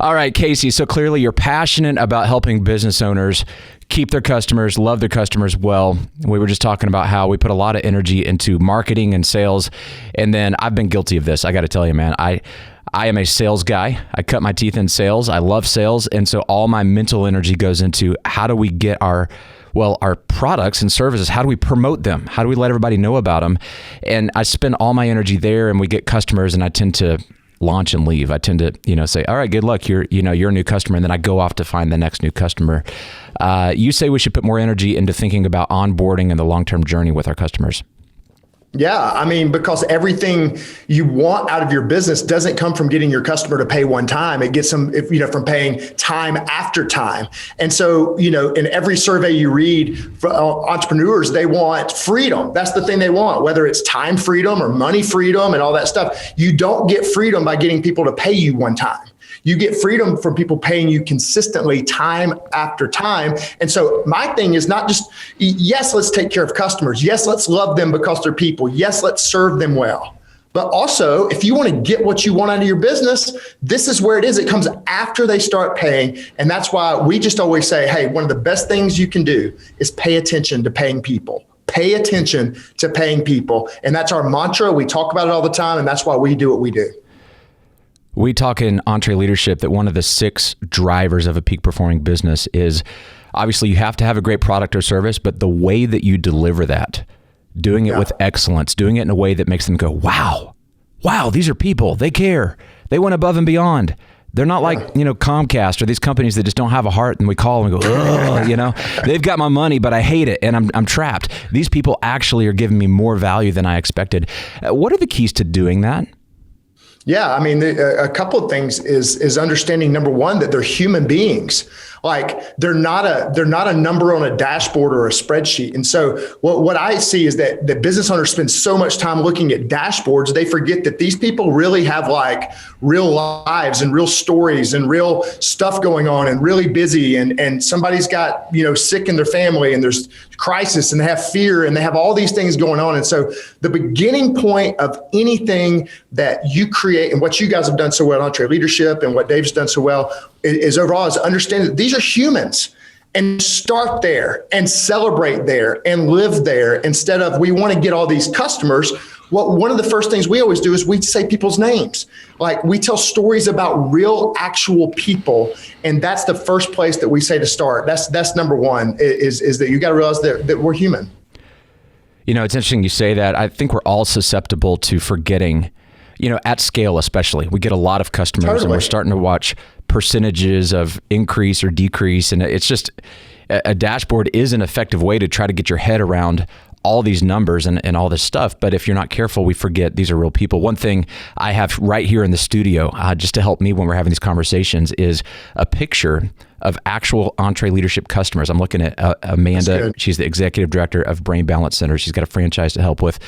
All right, Casey, so clearly you're passionate about helping business owners keep their customers, love their customers well. We were just talking about how we put a lot of energy into marketing and sales, and then I've been guilty of this. I got to tell you, man, I am a sales guy. I cut my teeth in sales. I love sales, and so all my mental energy goes into how do we get our products and services, how do we promote them? How do we let everybody know about them? And I spend all my energy there, and we get customers, and I tend to launch and leave. I tend to, say, all right, good luck. You're a new customer. And then I go off to find the next new customer. You say we should put more energy into thinking about onboarding and the long-term journey with our customers. Yeah, I mean, because everything you want out of your business doesn't come from getting your customer to pay one time. It gets them, from paying time after time. And so, in every survey you read for entrepreneurs, they want freedom. That's the thing they want, whether it's time freedom or money freedom and all that stuff. You don't get freedom by getting people to pay you one time. You get freedom from people paying you consistently time after time. And so my thing is not just, yes, let's take care of customers. Yes, let's love them because they're people. Yes, let's serve them well. But also, if you want to get what you want out of your business, this is where it is. It comes after they start paying. And that's why we just always say, hey, one of the best things you can do is pay attention to paying people. Pay attention to paying people. And that's our mantra. We talk about it all the time. And that's why we do what we do. We talk in EntreLeadership that one of the 6 drivers of a peak performing business is obviously you have to have a great product or service, but the way that you deliver that, doing it with excellence, doing it in a way that makes them go, wow, these are people. They care. They went above and beyond. They're not like, Comcast or these companies that just don't have a heart and we call them and go, oh, they've got my money, but I hate it and I'm trapped. These people actually are giving me more value than I expected. What are the keys to doing that? Yeah, I mean, a couple of things is understanding, number one, that they're human beings. Like they're not a number on a dashboard or a spreadsheet. And so what I see is that the business owners spend so much time looking at dashboards, they forget that these people really have like real lives and real stories and real stuff going on and really busy. And somebody's got, sick in their family and there's crisis and they have fear and they have all these things going on. And so the beginning point of anything that you create and what you guys have done so well, EntreLeadership, and what Dave's done so well is overall is understanding that these are humans, and start there and celebrate there and live there instead of we want to get all these customers. Well, one of the first things we always do is we say people's names. Like we tell stories about real, actual people. And that's the first place that we say to start. That's number one is that you got to realize that we're human. It's interesting you say that. I think we're all susceptible to forgetting, at scale especially. We get a lot of customers and we're starting to watch percentages of increase or decrease. And it's just a dashboard is an effective way to try to get your head around all these numbers and all this stuff. But if you're not careful, we forget these are real people. One thing I have right here in the studio, just to help me when we're having these conversations, is a picture of actual EntreLeadership customers. I'm looking at Amanda. She's the executive director of Brain Balance Center. She's got a franchise to help with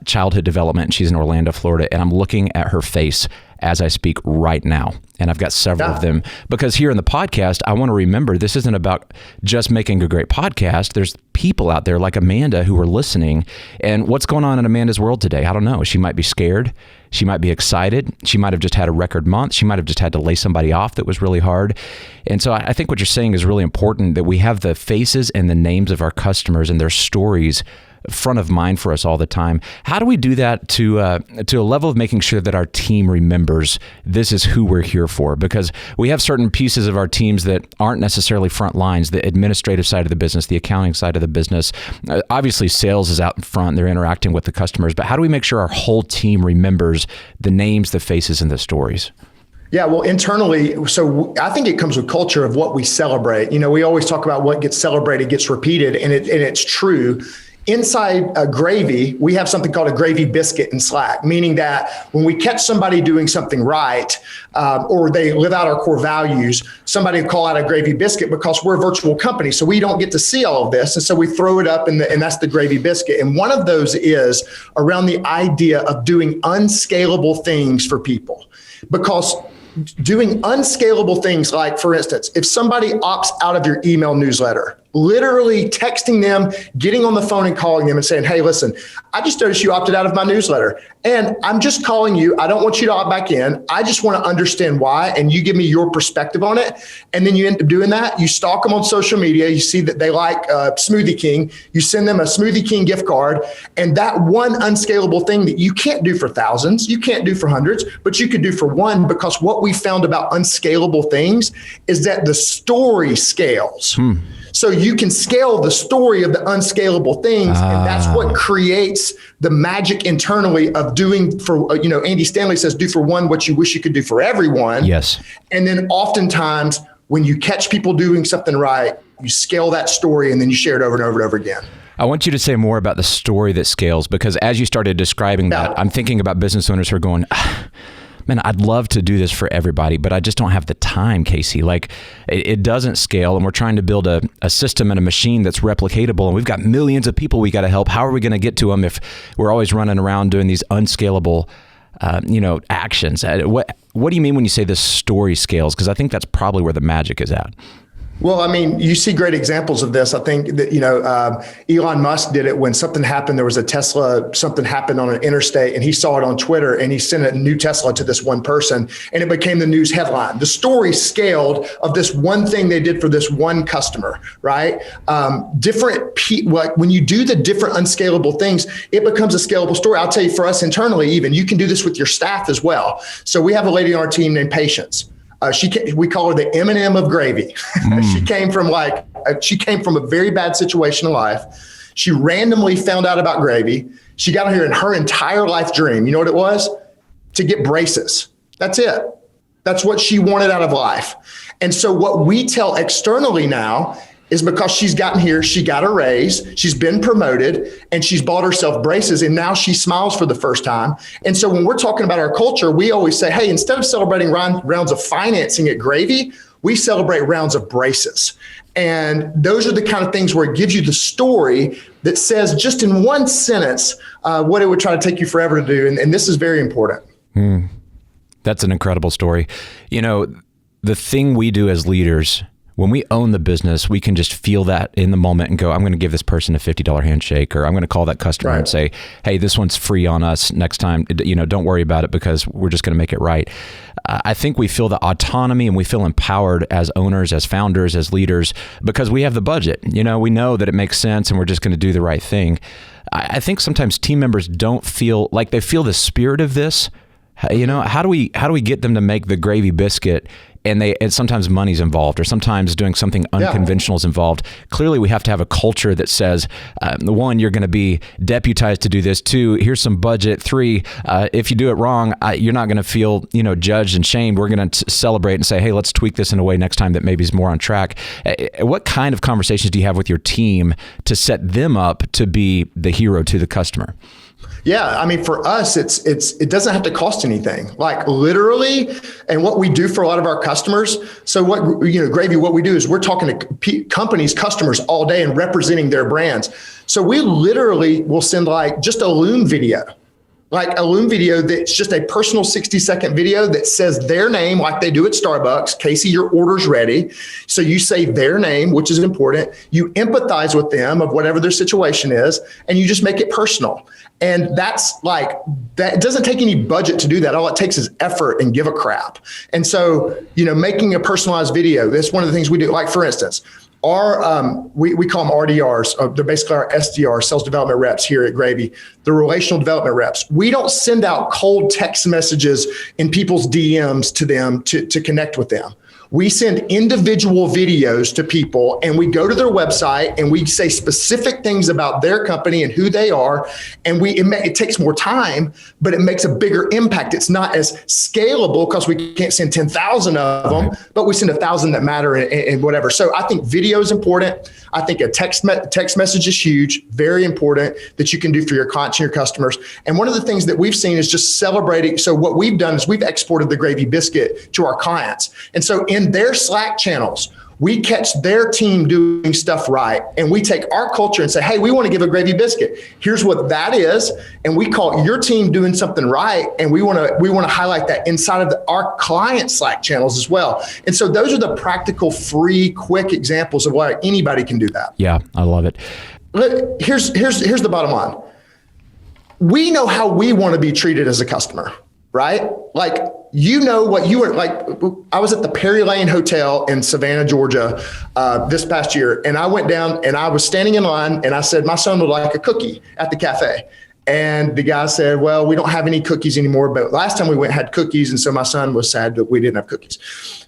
childhood development. And she's in Orlando, Florida. And I'm looking at her face as I speak right now. And I've got several of them because here in the podcast, I want to remember this isn't about just making a great podcast. There's people out there like Amanda who are listening. And what's going on in Amanda's world today? I don't know. She might be scared. She might be excited. She might have just had a record month. She might have just had to lay somebody off that was really hard. And so I think what you're saying is really important, that we have the faces and the names of our customers and their stories front of mind for us all the time. How do we do that to a level of making sure that our team remembers this is who we're here for? Because we have certain pieces of our teams that aren't necessarily front lines, the administrative side of the business, the accounting side of the business. Obviously, sales is out in front. They're interacting with the customers. But how do we make sure our whole team remembers the names, the faces, and the stories? Yeah, well, internally, so I think it comes with culture of what we celebrate. We always talk about what gets celebrated gets repeated, and it's true. Inside a gravy, we have something called a gravy biscuit in Slack, meaning that when we catch somebody doing something right, or they live out our core values, somebody will call out a gravy biscuit because we're a virtual company. So we don't get to see all of this. And so we throw it up and that's the gravy biscuit. And one of those is around the idea of doing unscalable things for people, because doing unscalable things like, for instance, if somebody opts out of your email newsletter, literally texting them, getting on the phone and calling them and saying, hey, listen, I just noticed you opted out of my newsletter and I'm just calling you. I don't want you to opt back in. I just want to understand why. And you give me your perspective on it. And then you end up doing that. You stalk them on social media. You see that they like Smoothie King. You send them a Smoothie King gift card. And that one unscalable thing that you can't do for thousands, you can't do for hundreds, but you could do for one, because what we found about unscalable things is that the story scales. So you can scale the story of the unscalable things. And that's what creates the magic internally of doing for, Andy Stanley says, do for one what you wish you could do for everyone. Yes. And then oftentimes when you catch people doing something right, you scale that story and then you share it over and over and over again. I want you to say more about the story that scales, because as you started describing that, I'm thinking about business owners who are going, man, I'd love to do this for everybody, but I just don't have the time, Casey. Like it doesn't scale, and we're trying to build a system and a machine that's replicatable, and we've got millions of people we got to help. How are we going to get to them if we're always running around doing these unscalable, actions? What do you mean when you say the story scales? Because I think that's probably where the magic is at. Well, I mean, you see great examples of this. I think that, Elon Musk did it when something happened. There was a Tesla, something happened on an interstate, and he saw it on Twitter, and he sent a new Tesla to this one person, and it became the news headline. The story scaled of this one thing they did for this one customer, right? When you do the different unscalable things, it becomes a scalable story. I'll tell you, for us internally, even, you can do this with your staff as well. So we have a lady on our team named Patience. We call her the M&M of gravy. She came from a very bad situation in life. She randomly found out about gravy. She got here, and her entire life dream, you know what it was? To get braces. That's it. That's what she wanted out of life. And so what we tell externally now is, because she's gotten here, she got a raise, she's been promoted, and she's bought herself braces, and now she smiles for the first time. And so when we're talking about our culture, we always say, hey, instead of celebrating rounds of financing at gravy, we celebrate rounds of braces. And those are the kind of things where it gives you the story that says, just in one sentence, what it would try to take you forever to do. And this is very important. That's an incredible story. The thing we do as leaders, when we own the business, we can just feel that in the moment and go, I'm going to give this person a $50 handshake, or I'm going to call that customer and say, hey, this one's free on us next time. Don't worry about it, because we're just going to make it right. I think we feel the autonomy, and we feel empowered as owners, as founders, as leaders, because we have the budget. We know that it makes sense, and we're just going to do the right thing. I think sometimes team members don't feel like they feel the spirit of this. How do we get them to make the gravy biscuit? And sometimes money's involved, or sometimes doing something unconventional is involved. Clearly, we have to have a culture that says, one, you're going to be deputized to do this. Two, here's some budget. Three, if you do it wrong, you're not going to feel judged and shamed. We're going to celebrate and say, hey, let's tweak this in a way next time that maybe is more on track. What kind of conversations do you have with your team to set them up to be the hero to the customer? Yeah, I mean, for us, it doesn't have to cost anything, like literally. And what we do for a lot of our customers. So Gravy, what we do is we're talking to companies, customers all day and representing their brands. So we literally will send just a Loom video. Like a Loom video that's just a personal 60-second video that says their name, like they do at Starbucks. Casey, your order's ready. So you say their name, which is important. You empathize with them of whatever their situation is, and you just make it personal. And that's that. It doesn't take any budget to do that. All it takes is effort and give a crap. And so, making a personalized video, that's one of the things we do. Like, for instance, we call them RDRs. They're basically our SDR, sales development reps here at Gravy, the relational development reps. We don't send out cold text messages in people's DMs to them to connect with them. We send individual videos to people, and we go to their website and we say specific things about their company and who they are. And it takes more time, but it makes a bigger impact. It's not as scalable because we can't send 10,000 of them, but we send 1,000 that matter and whatever. So I think video is important. I think a text message is huge, very important, that you can do for your clients and your customers. And one of the things that we've seen is just celebrating. So what we've done is we've exported the Gravy biscuit to our clients. And so in their Slack channels, We catch their team doing stuff right. And we take our culture and say, hey, we want to give a gravy biscuit. Here's what that is. And we call your team doing something right. And we want to highlight that inside of our client Slack channels as well. And so those are the practical, free, quick examples of why anybody can do that. Yeah, I love it. Here's the bottom line. We know how we want to be treated as a customer, right? Like, you know what you were like. I was at the Perry Lane Hotel in Savannah, Georgia, this past year. And I went down and I was standing in line and I said, my son would like a cookie at the cafe. And the guy said, well, we don't have any cookies anymore. But last time we went, had cookies. And so my son was sad that we didn't have cookies.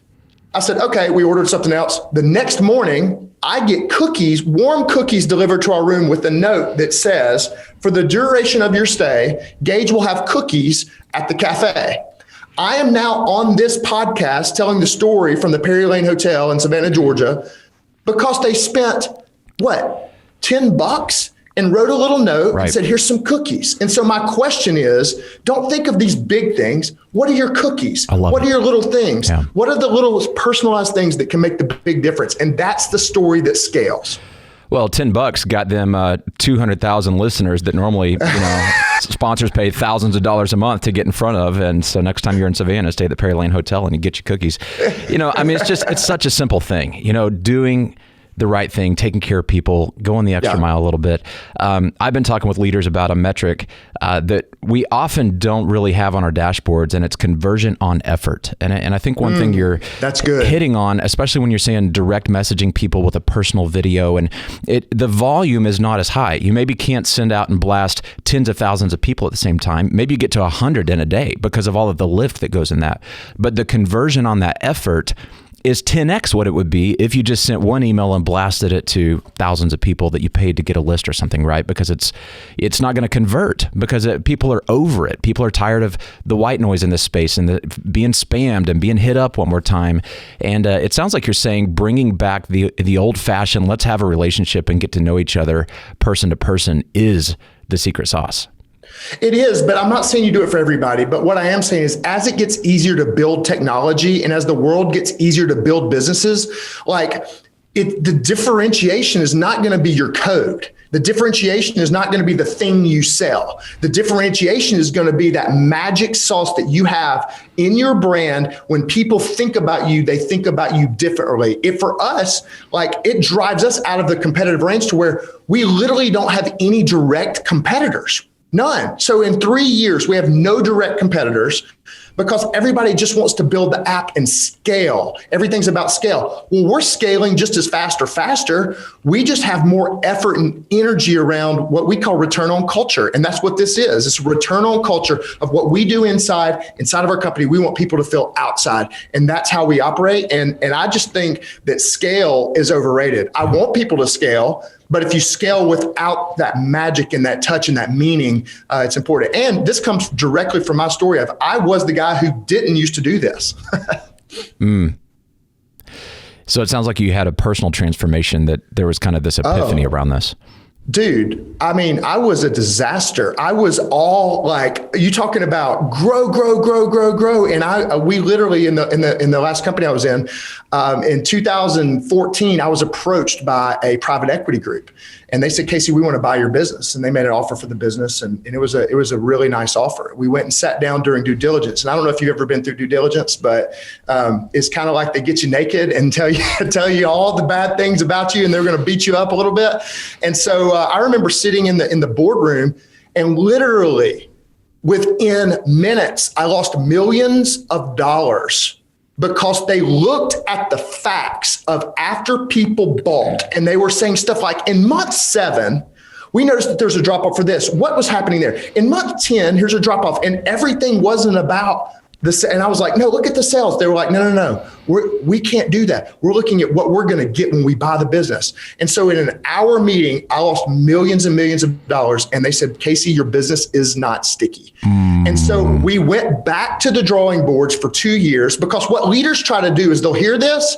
I said, okay, we ordered something else. The next morning, I get cookies, warm cookies delivered to our room with a note that says, for the duration of your stay, Gage will have cookies at the cafe. I am now on this podcast telling the story from the Perry Lane Hotel in Savannah, Georgia, because they spent, $10 and wrote a little note and said, here's some cookies. And so my question is, don't think of these big things. What are your cookies? What are your little things? Yeah. What are the little personalized things that can make the big difference? And that's the story that scales. Well, $10 got them 200,000 listeners that normally, sponsors pay thousands of dollars a month to get in front of. And so next time you're in Savannah, stay at the Perry Lane Hotel and you get your cookies. It's such a simple thing, doing the right thing, taking care of people, going the extra mile a little bit. I've been talking with leaders about a metric that we often don't really have on our dashboards, and it's conversion on effort. And I think one thing you're hitting on, especially when you're saying direct messaging people with a personal video, and the volume is not as high. You maybe can't send out and blast tens of thousands of people at the same time. Maybe you get to 100 in a day because of all of the lift that goes in that. But the conversion on that effort is 10x what it would be if you just sent one email and blasted it to thousands of people that you paid to get a list or something, right? Because it's not going to convert because people are over it. People are tired of the white noise in this space and being spammed and being hit up one more time. And it sounds like you're saying bringing back the old-fashioned, let's have a relationship and get to know each other person to person is the secret sauce. It is, but I'm not saying you do it for everybody. But what I am saying is, as it gets easier to build technology and as the world gets easier to build businesses, the differentiation is not going to be your code. The differentiation is not going to be the thing you sell. The differentiation is going to be that magic sauce that you have in your brand. When people think about you, they think about you differently. For us, it drives us out of the competitive range to where we literally don't have any direct competitors. None. So in 3 years, we have no direct competitors because everybody just wants to build the app and scale. Everything's about scale. Well, we're scaling just as fast or faster. We just have more effort and energy around what we call return on culture. And that's what this is. It's return on culture of what we do inside of our company. We want people to feel outside. And that's how we operate. And I just think that scale is overrated. I want people to scale. But if you scale without that magic and that touch and that meaning, it's important. And this comes directly from my story of I was the guy who didn't used to do this. So it sounds like you had a personal transformation, that there was kind of this epiphany around this. Dude, I was a disaster. I was all you talking about grow. And we literally in the last company I was in 2014, I was approached by a private equity group. And they said, Casey, we want to buy your business. And they made an offer for the business. And it was a really nice offer. We went and sat down during due diligence. And I don't know if you've ever been through due diligence, but it's kind of like they get you naked and tell you all the bad things about you, and they're going to beat you up a little bit. And so I remember sitting in the boardroom, and literally within minutes, I lost millions of dollars because they looked at the facts of after people bought, and they were saying stuff like, in month 7, we noticed that there's a drop off for this. What was happening there? In month 10, here's a drop off, and everything wasn't about this. And I was like, no, look at the sales. They were like, no, we can't do that. We're looking at what we're going to get when we buy the business. And so in an hour meeting, I lost millions and millions of dollars. And they said, Casey, your business is not sticky. And so we went back to the drawing boards for 2 years, because what leaders try to do is they'll hear this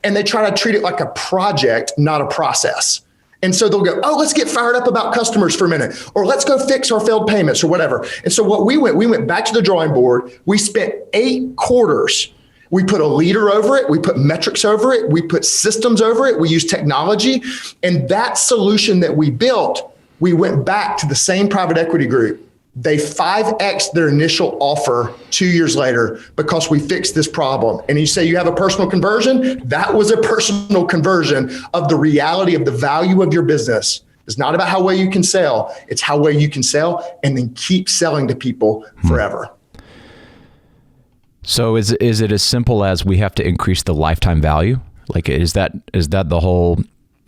and they try to treat it like a project, not a process. And so they'll go, oh, let's get fired up about customers for a minute, or let's go fix our failed payments or whatever. And so we went back to the drawing board. We spent 8 quarters. We put a leader over it. We put metrics over it. We put systems over it. We use technology. And that solution that we built, we went back to the same private equity group. They 5X'd their initial offer 2 years later because we fixed this problem. And you say you have a personal conversion? That was a personal conversion of the reality of the value of your business. It's not about how well you can sell. It's how well you can sell and then keep selling to people forever. So is it as simple as we have to increase the lifetime value? Like, is that the whole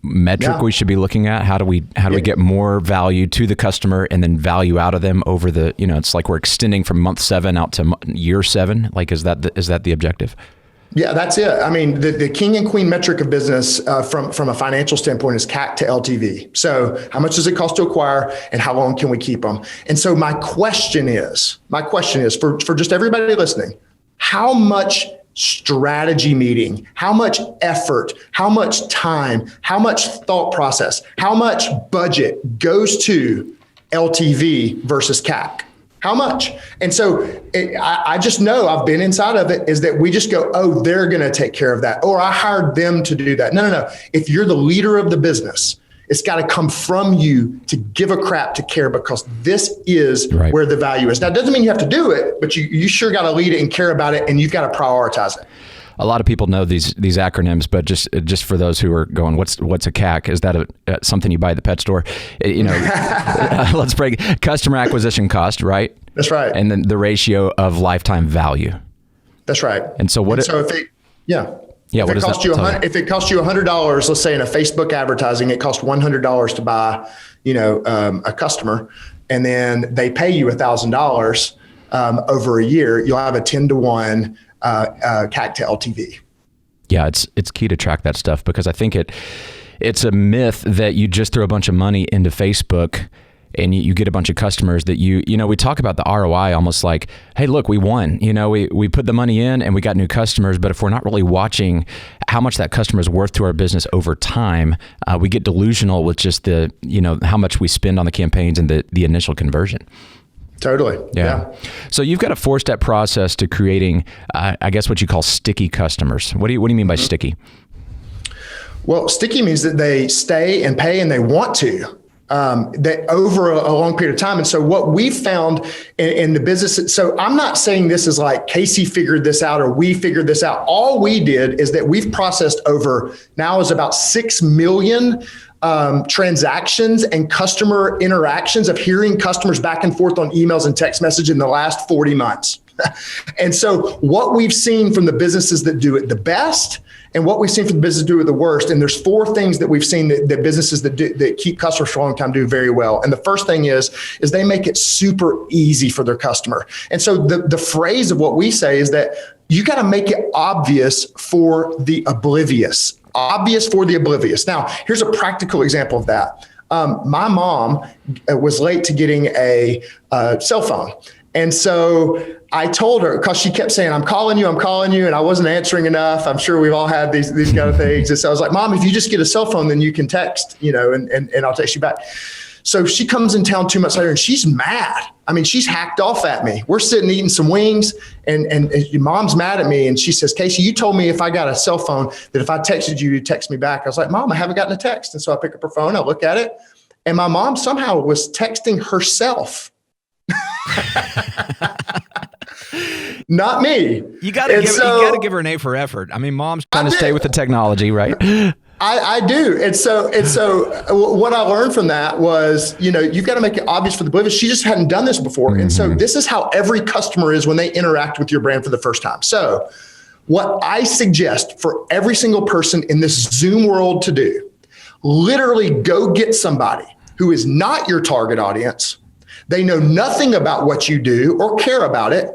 metric we should be looking at? How do we get more value to the customer and then value out of them over the, it's like we're extending from month 7 out to year 7. Like, is that the objective? Yeah, that's it. I mean, the king and queen metric of business from a financial standpoint is CAC to LTV. So how much does it cost to acquire and how long can we keep them? And so my question is for just everybody listening, how much strategy meeting, how much effort, how much time, how much thought process, how much budget goes to LTV versus CAC? How much? And so I just know, I've been inside of it, is that we just go, oh, they're going to take care of that. Or I hired them to do that. No. If you're the leader of the business, it's got to come from you to give a crap to care, because this is where the value is. Now, it doesn't mean you have to do it, but you sure got to lead it and care about it, and you've got to prioritize it. A lot of people know these acronyms, but just for those who are going, what's a CAC? Is that something you buy at the pet store? Let's break customer acquisition cost, right? That's right. And then the ratio of lifetime value. That's right. And so what? If it costs you $100, let's say in a Facebook advertising, it costs $100 to buy, a customer, and then they pay you $1,000 over a year, you'll have a 10-to-1 CAC to LTV. Yeah, it's key to track that stuff, because I think it's a myth that you just throw a bunch of money into Facebook and you get a bunch of customers that we talk about the ROI almost like, hey, look, we won. We put the money in and we got new customers, but if we're not really watching how much that customer is worth to our business over time, we get delusional with just the, how much we spend on the campaigns and the initial conversion. Totally. Yeah. So you've got a 4-step process to creating, I guess, what you call sticky customers. What do you mean by sticky? Well, sticky means that they stay and pay and they want to. That over a long period of time. And so what we found in the business, so I'm not saying this is like Casey figured this out or we figured this out. All we did is that we've processed over now is about 6 million transactions and customer interactions of hearing customers back and forth on emails and text message in the last 40 months. And so what we've seen from the businesses that do it the best and what we've seen from the businesses do it the worst. And there's 4 things that we've seen that businesses that keep customers for a long time do very well. And the first thing is they make it super easy for their customer. And so the phrase of what we say is that you got to make it obvious for the oblivious. Obvious for the oblivious. Now, here's a practical example of that. My mom was late to getting a cell phone. And so I told her, because she kept saying, I'm calling you. And I wasn't answering enough. I'm sure we've all had these kind of things. And so I was like, Mom, if you just get a cell phone, then you can text, and I'll text you back. So she comes in town 2 months later and she's mad. I mean, she's hacked off at me. We're sitting eating some wings and your mom's mad at me. And she says, Casey, you told me if I got a cell phone that if I texted you, you'd text me back. I was like, Mom, I haven't gotten a text. And so I pick up her phone, I look at it, and my mom somehow was texting herself. Not me. You got to give her an A for effort. I mean, mom's trying to stay with the technology, right? I do. And so what I learned from that was, you've got to make it obvious for the oblivious. She just hadn't done this before. Mm-hmm. And so this is how every customer is when they interact with your brand for the first time. So what I suggest for every single person in this Zoom world to do, literally go get somebody who is not your target audience. They know nothing about what you do or care about it,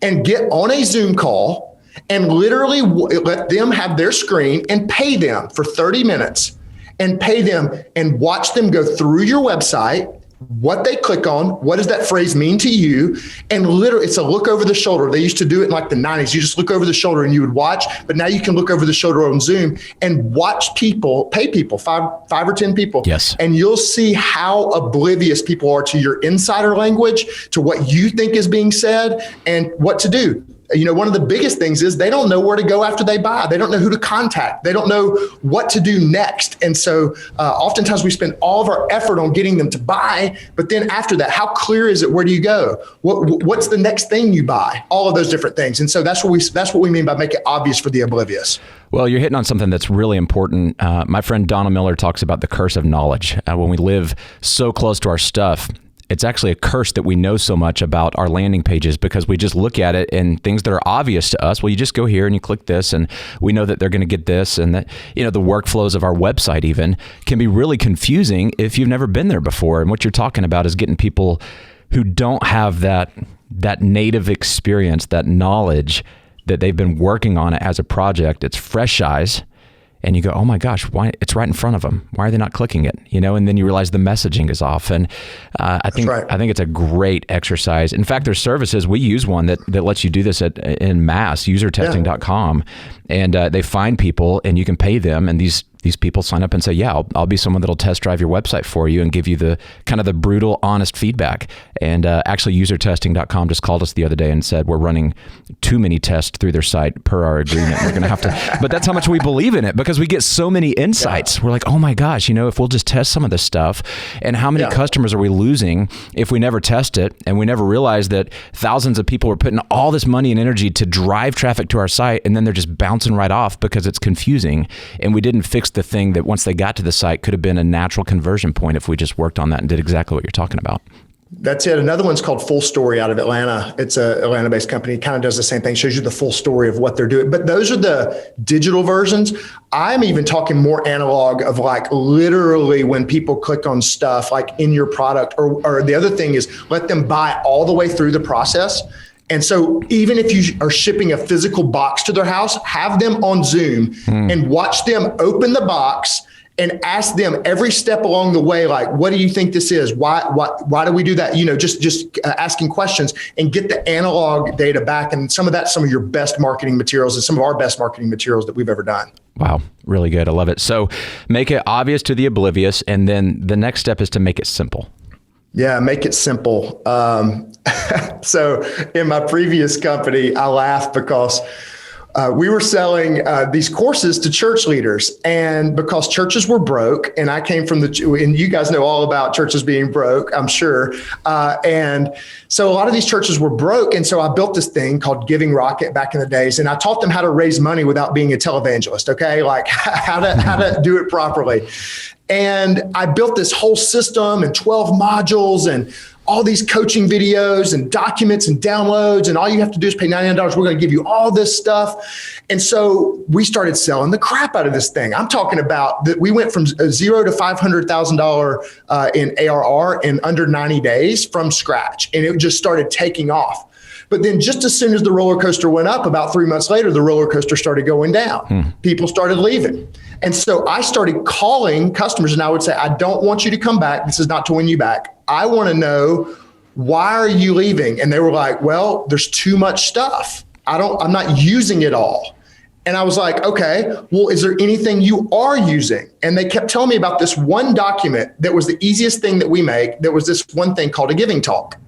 and get on a Zoom call and literally let them have their screen and pay them for 30 minutes and pay them and watch them go through your website, what they click on, what does that phrase mean to you? And literally it's a look over the shoulder. They used to do it in like the 90s. You just look over the shoulder and you would watch, but now you can look over the shoulder on Zoom and watch people, pay people, five or 10 people. Yes. And you'll see how oblivious people are to your insider language, to what you think is being said and what to do. one of the biggest things is they don't know where to go after they buy. They don't know who to contact. They don't know what to do next. And so oftentimes we spend all of our effort on getting them to buy, but then after that, how clear is it? Where do you go? What's the next thing you buy? All of those different things. And so that's what we mean by make it obvious for the oblivious. Well, you're hitting on something that's really important. My friend Donna Miller talks about the curse of knowledge. When we live so close to our stuff, it's actually a curse that we know so much about our landing pages because we just look at it and things that are obvious to us. Well, you just go here and you click this and we know that they're going to get this, and that, the workflows of our website even can be really confusing if you've never been there before. And what you're talking about is getting people who don't have that native experience, that knowledge that they've been working on it as a project. It's fresh eyes. And you go, oh my gosh, why? It's right in front of them. Why are they not clicking it? And then you realize the messaging is off. And I think it's a great exercise. In fact, there's services. We use one that lets you do this in mass, usertesting.com. And they find people and you can pay them. And these people sign up and say, yeah, I'll be someone that'll test drive your website for you and give you the kind of the brutal, honest feedback. And actually, usertesting.com just called us the other day and said, we're running too many tests through their site per our agreement. We're going to have to, but that's how much we believe in it because we get so many insights. Yeah. We're like, oh my gosh, if we'll just test some of this stuff, and how many customers are we losing if we never test it? And we never realize that thousands of people are putting all this money and energy to drive traffic to our site, and then they're just bouncing right off because it's confusing. And we didn't fix the thing that once they got to the site could have been a natural conversion point if we just worked on that and did exactly what you're talking about. That's it. Another one's called Full Story out of Atlanta. It's a Atlanta-based company. It kind of does the same thing, shows you the full story of what they're doing. But those are the digital versions. I'm even talking more analog of like literally when people click on stuff like in your product, or the other thing is let them buy all the way through the process. And so even if you are shipping a physical box to their house, have them on Zoom and watch them open the box and ask them every step along the way, like, what do you think this is? Why do we do that? Just asking questions and get the analog data back. And some of your best marketing materials and some of our best marketing materials that we've ever done. Wow. Really good. I love it. So make it obvious to the oblivious. And then the next step is to make it simple. Yeah, make it simple. So in my previous company, I laughed because we were selling these courses to church leaders, and because churches were broke, and I came from and you guys know all about churches being broke, I'm sure. And so a lot of these churches were broke. And so I built this thing called Giving Rocket back in the days. And I taught them how to raise money without being a televangelist. Okay. Like how to do it properly. And I built this whole system and 12 modules and all these coaching videos and documents and downloads. And all you have to do is pay $99. We're going to give you all this stuff. And so we started selling the crap out of this thing. I'm talking about that we went from $0 to $500,000 in ARR in under 90 days from scratch. And it just started taking off. But then just as soon as the roller coaster went up, about 3 months later, the roller coaster started going down. People started leaving. And so I started calling customers and I would say, I don't want you to come back. This is not to win you back. I want to know, why are you leaving? And they were like, well, there's too much stuff. I'm not using it all. And I was like, okay, well, is there anything you are using? And they kept telling me about this one document that was the easiest thing that we make. There was this one thing called a giving talk.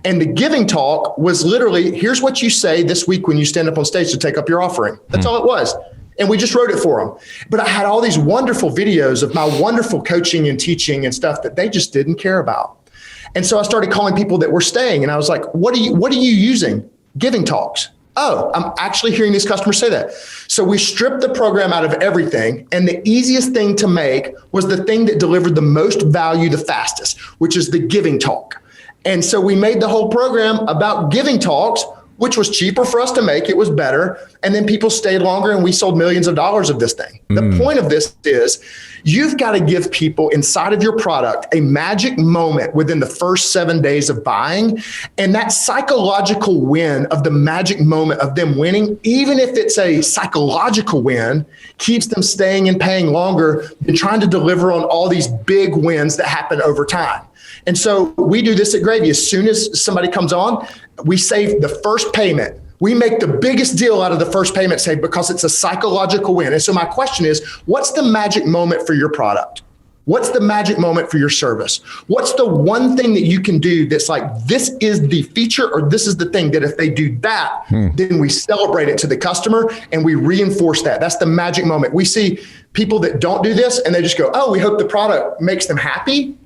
And the giving talk was literally, here's what you say this week when you stand up on stage to take up your offering. That's all it was. And we just wrote it for them. But I had all these wonderful videos of my wonderful coaching and teaching and stuff that they just didn't care about. And so I started calling people that were staying. And I was like, what are you using? Giving talks. Oh, I'm actually hearing these customers say that. So we stripped the program out of everything. And the easiest thing to make was the thing that delivered the most value the fastest, which is the giving talk. And so we made the whole program about giving talks, which was cheaper for us to make. It was better. And then people stayed longer and we sold millions of dollars of this thing. The point of this is you've got to give people inside of your product a magic moment within the first 7 days of buying. And that psychological win of the magic moment of them winning, even if it's a psychological win, keeps them staying and paying longer than trying to deliver on all these big wins that happen over time. And so we do this at Gravy. As soon as somebody comes on, we save the first payment. We make the biggest deal out of the first payment save because it's a psychological win. And so my question is, what's the magic moment for your product? What's the magic moment for your service? What's the one thing that you can do that's like, this is the feature or this is the thing that if they do that, then we celebrate it to the customer and we reinforce that. That's the magic moment. We see people that don't do this and they just go, oh, we hope the product makes them happy.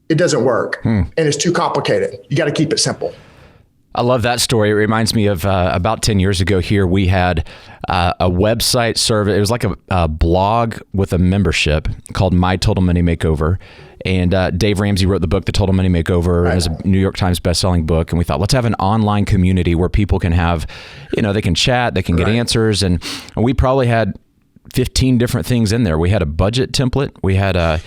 It doesn't work and it's too complicated. You got to keep it simple. I love that story. It reminds me of about 10 years ago here, we had a website service. It was like a blog with a membership called My Total Money Makeover. And Dave Ramsey wrote the book, The Total Money Makeover. Right. It was a New York Times bestselling book. And we thought, let's have an online community where people can have, they can chat, they can get answers. And we probably had 15 different things in there. We had a budget template. We had a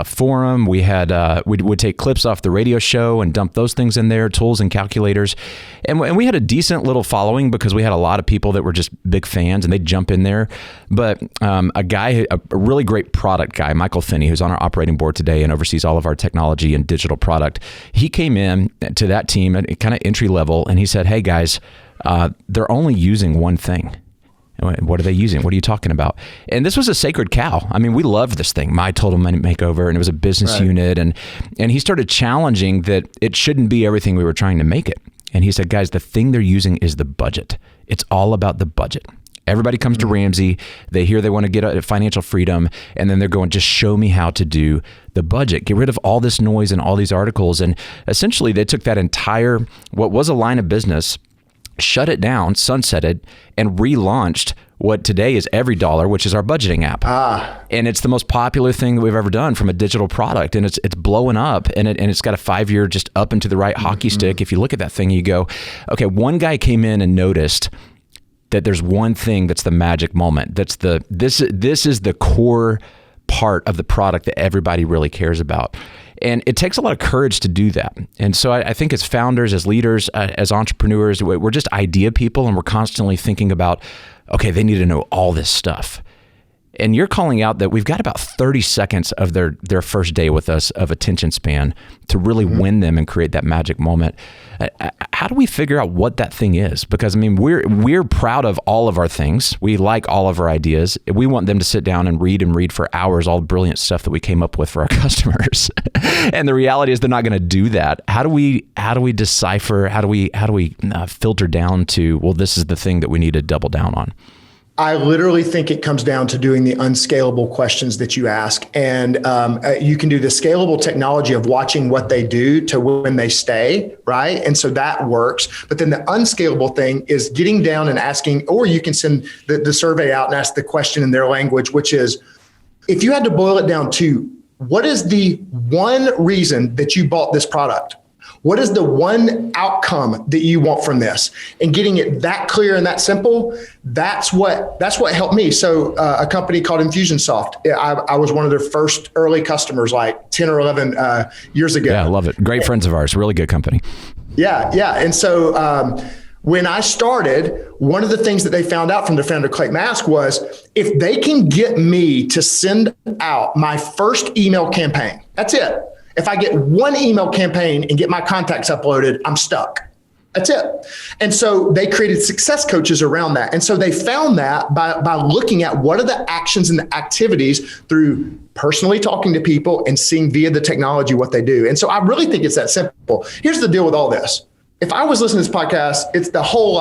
forum. We had we would take clips off the radio show and dump those things in there, tools and calculators. And we had a decent little following because we had a lot of people that were just big fans and they'd jump in there. But a really great product guy, Michael Finney, who's on our operating board today and oversees all of our technology and digital product, he came in to that team at kind of entry level and he said, hey guys, they're only using one thing. What are they using? What are you talking about? And this was a sacred cow. I mean, we loved this thing, My Total Money Makeover, and it was a business unit. And he started challenging that it shouldn't be everything we were trying to make it. And he said, guys, the thing they're using is the budget. It's all about the budget. Everybody comes to Ramsey. They hear they want to get financial freedom. And then they're going, just show me how to do the budget. Get rid of all this noise and all these articles. And essentially, they took that entire, what was a line of business, shut it down, sunsetted, and relaunched what today is EveryDollar, which is our budgeting app. And it's the most popular thing that we've ever done from a digital product. And it's blowing up and it's got a 5-year just up and to the right hockey stick. If you look at that thing, you go, okay, one guy came in and noticed that there's one thing that's the magic moment. This is the core part of the product that everybody really cares about. And it takes a lot of courage to do that. And so I think as founders, as leaders, as entrepreneurs, we're just idea people and we're constantly thinking about, okay, they need to know all this stuff. And you're calling out that we've got about 30 seconds of their first day with us of attention span to really win them and create that magic moment. How do we figure out what that thing is? Because I mean, we're proud of all of our things. We like all of our ideas. We want them to sit down and read for hours, all the brilliant stuff that we came up with for our customers. And the reality is they're not going to do that. How do we decipher? How do we filter down to, well, this is the thing that we need to double down on? I literally think it comes down to doing the unscalable questions that you ask. And you can do the scalable technology of watching what they do to when they stay, right? And so that works. But then the unscalable thing is getting down and asking, or you can send the survey out and ask the question in their language, which is, if you had to boil it down to, what is the one reason that you bought this product? What is the one outcome that you want from this? And getting it that clear and that simple, that's what helped me. So a company called Infusionsoft, I was one of their first early customers like 10 or 11 years ago. Yeah, I love it. Great friends of ours, really good company. Yeah. And so when I started, one of the things that they found out from their founder, Clayton Mask, was if they can get me to send out my first email campaign, that's it. If I get one email campaign and get my contacts uploaded, I'm stuck. That's it. And so they created success coaches around that. And so they found that by looking at what are the actions and the activities through personally talking to people and seeing via the technology what they do. And so I really think it's that simple. Here's the deal with all this. If I was listening to this podcast, it's the whole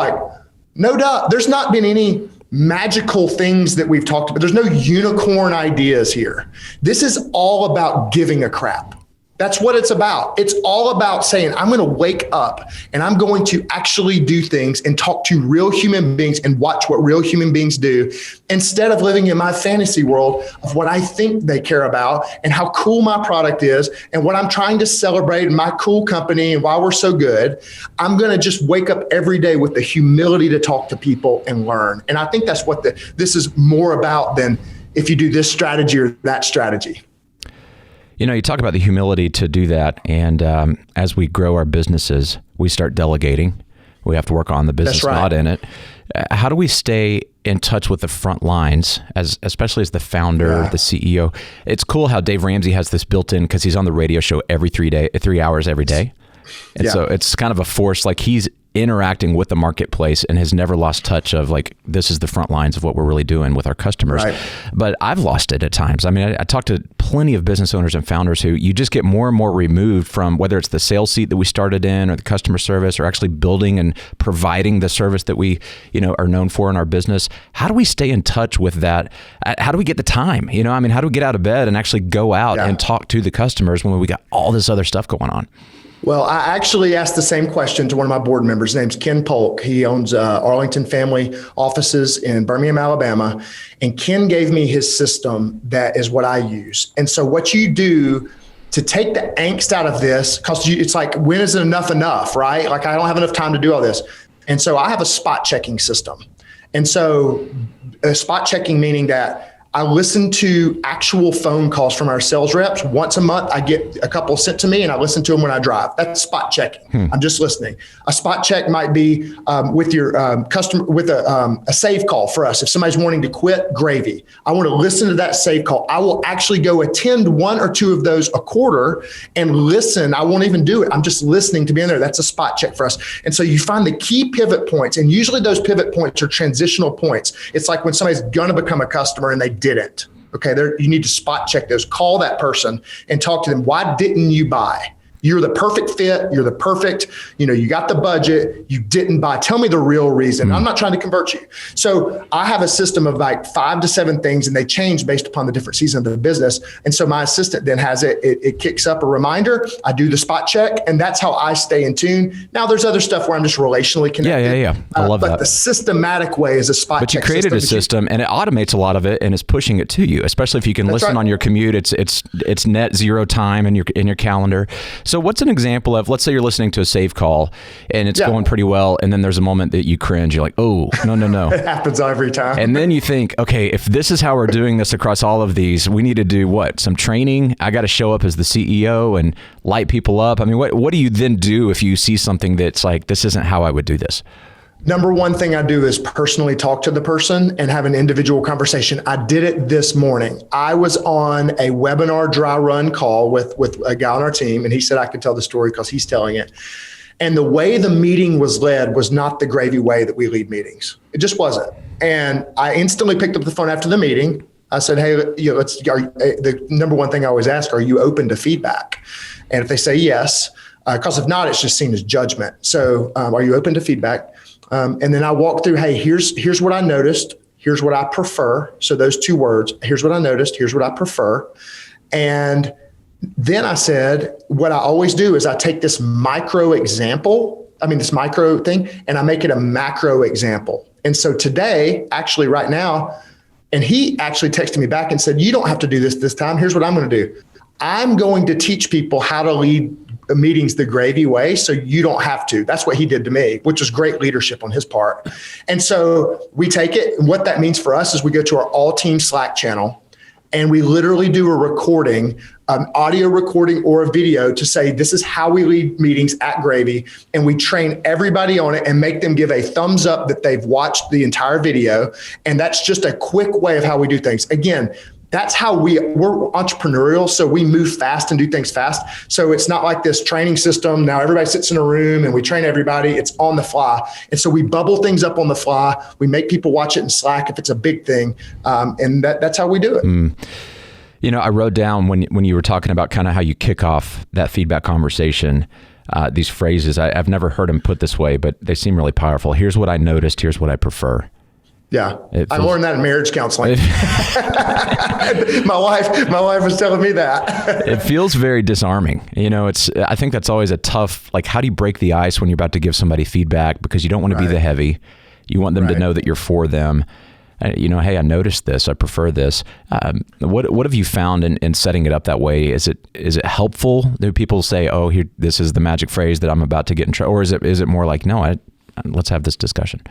no doubt, there's not been any magical things that we've talked about. There's no unicorn ideas here. This is all about giving a crap. That's what it's about. It's all about saying, I'm going to wake up and I'm going to actually do things and talk to real human beings and watch what real human beings do instead of living in my fantasy world of what I think they care about and how cool my product is and what I'm trying to celebrate in my cool company and why we're so good. I'm going to just wake up every day with the humility to talk to people and learn. And I think that's what this is more about than if you do this strategy or that strategy. You talk about the humility to do that. And as we grow our businesses, we start delegating. We have to work on the business, not in it. How do we stay in touch with the front lines, especially as the founder, the CEO? It's cool how Dave Ramsey has this built in because he's on the radio show every 3 hours every day. And so it's kind of a force, like he's interacting with the marketplace and has never lost touch of like, this is the front lines of what we're really doing with our customers. Right. But I've lost it at times. I mean, I talk to plenty of business owners and founders who you just get more and more removed from, whether it's the sales seat that we started in or the customer service or actually building and providing the service that we, are known for in our business. How do we stay in touch with that? How do we get the time? How do we get out of bed and actually go out and talk to the customers when we got all this other stuff going on? Well, I actually asked the same question to one of my board members. His name's Ken Polk. He owns Arlington Family Offices in Birmingham, Alabama. And Ken gave me his system that is what I use. And so what you do to take the angst out of this, because it's like, when is it enough, right? Like, I don't have enough time to do all this. And so I have a spot checking system. And so spot checking meaning that I listen to actual phone calls from our sales reps. Once a month, I get a couple sent to me and I listen to them when I drive. That's spot checking. I'm just listening. A spot check might be with your customer, with a save call for us. If somebody's wanting to quit, gravy. I want to listen to that save call. I will actually go attend one or two of those a quarter and listen. I won't even do it. I'm just listening to be in there. That's a spot check for us. And so you find the key pivot points. And usually those pivot points are transitional points. It's like when somebody's going to become a customer and they didn't. Okay, you need to spot check those. Call that person and talk to them. Why didn't you buy? You're the perfect fit. You're the perfect, you got the budget. You didn't buy. Tell me the real reason. I'm not trying to convert you. So I have a system of like 5 to 7 things, and they change based upon the different season of the business. And so my assistant then has it kicks up a reminder. I do the spot check, and that's how I stay in tune. Now there's other stuff where I'm just relationally connected. Yeah. I love that. But the systematic way is a spot check. But you created a system and it automates a lot of it and is pushing it to you, especially if you can listen on your commute. It's net zero time in your calendar. So what's an example of, let's say you're listening to a save call and it's going pretty well, and then there's a moment that you cringe. You're like, oh, no. It happens every time. And then you think, okay, if this is how we're doing this across all of these, we need to do what? Some training? I got to show up as the CEO and light people up. I mean, what do you then do if you see something that's like, this isn't how I would do this? Number one thing I do is personally talk to the person and have an individual conversation. I did it this morning. I was on a webinar dry run call with a guy on our team, and he said I could tell the story because he's telling it. And the way the meeting was led was not the gravy way that we lead meetings. It just wasn't. And I instantly picked up the phone after the meeting. I said, hey, the number one thing I always ask, are you open to feedback? And if they say yes, because if not, it's just seen as judgment. So are you open to feedback? And then I walk through, hey, here's what I noticed. Here's what I prefer. So those 2 words, here's what I noticed. Here's what I prefer. And then I said, what I always do is I take this micro thing, and I make it a macro example. And so today, actually right now, and he actually texted me back and said, you don't have to do this time. Here's what I'm going to do. I'm going to teach people how to lead meetings the gravy way, so you don't have to. That's what he did to me, which was great leadership on his part. And so we take it, and what that means for us is we go to our all team Slack channel, and we literally do a recording, an audio recording or a video to say, this is how we lead meetings at Gravy. And we train everybody on it and make them give a thumbs up that they've watched the entire video. And that's just a quick way of how we do things. Again, that's how we're entrepreneurial. So we move fast and do things fast. So it's not like this training system. Now everybody sits in a room and we train everybody. It's on the fly. And so we bubble things up on the fly. We make people watch it in Slack if it's a big thing. And that's how we do it. I wrote down when you were talking about kind of how you kick off that feedback conversation, these phrases. I've never heard them put this way, but they seem really powerful. Here's what I noticed. Here's what I prefer. Yeah, I learned that in marriage counseling. My wife was telling me that. It feels very disarming. I think that's always a tough, like, how do you break the ice when you're about to give somebody feedback, because you don't want to be the heavy. You want them to know that you're for them. Hey, I noticed this. I prefer this. What have you found in setting it up that way? Is it helpful? Do people say, oh, here, this is the magic phrase that I'm about to get in trouble? Or is it more like, no, let's have this discussion?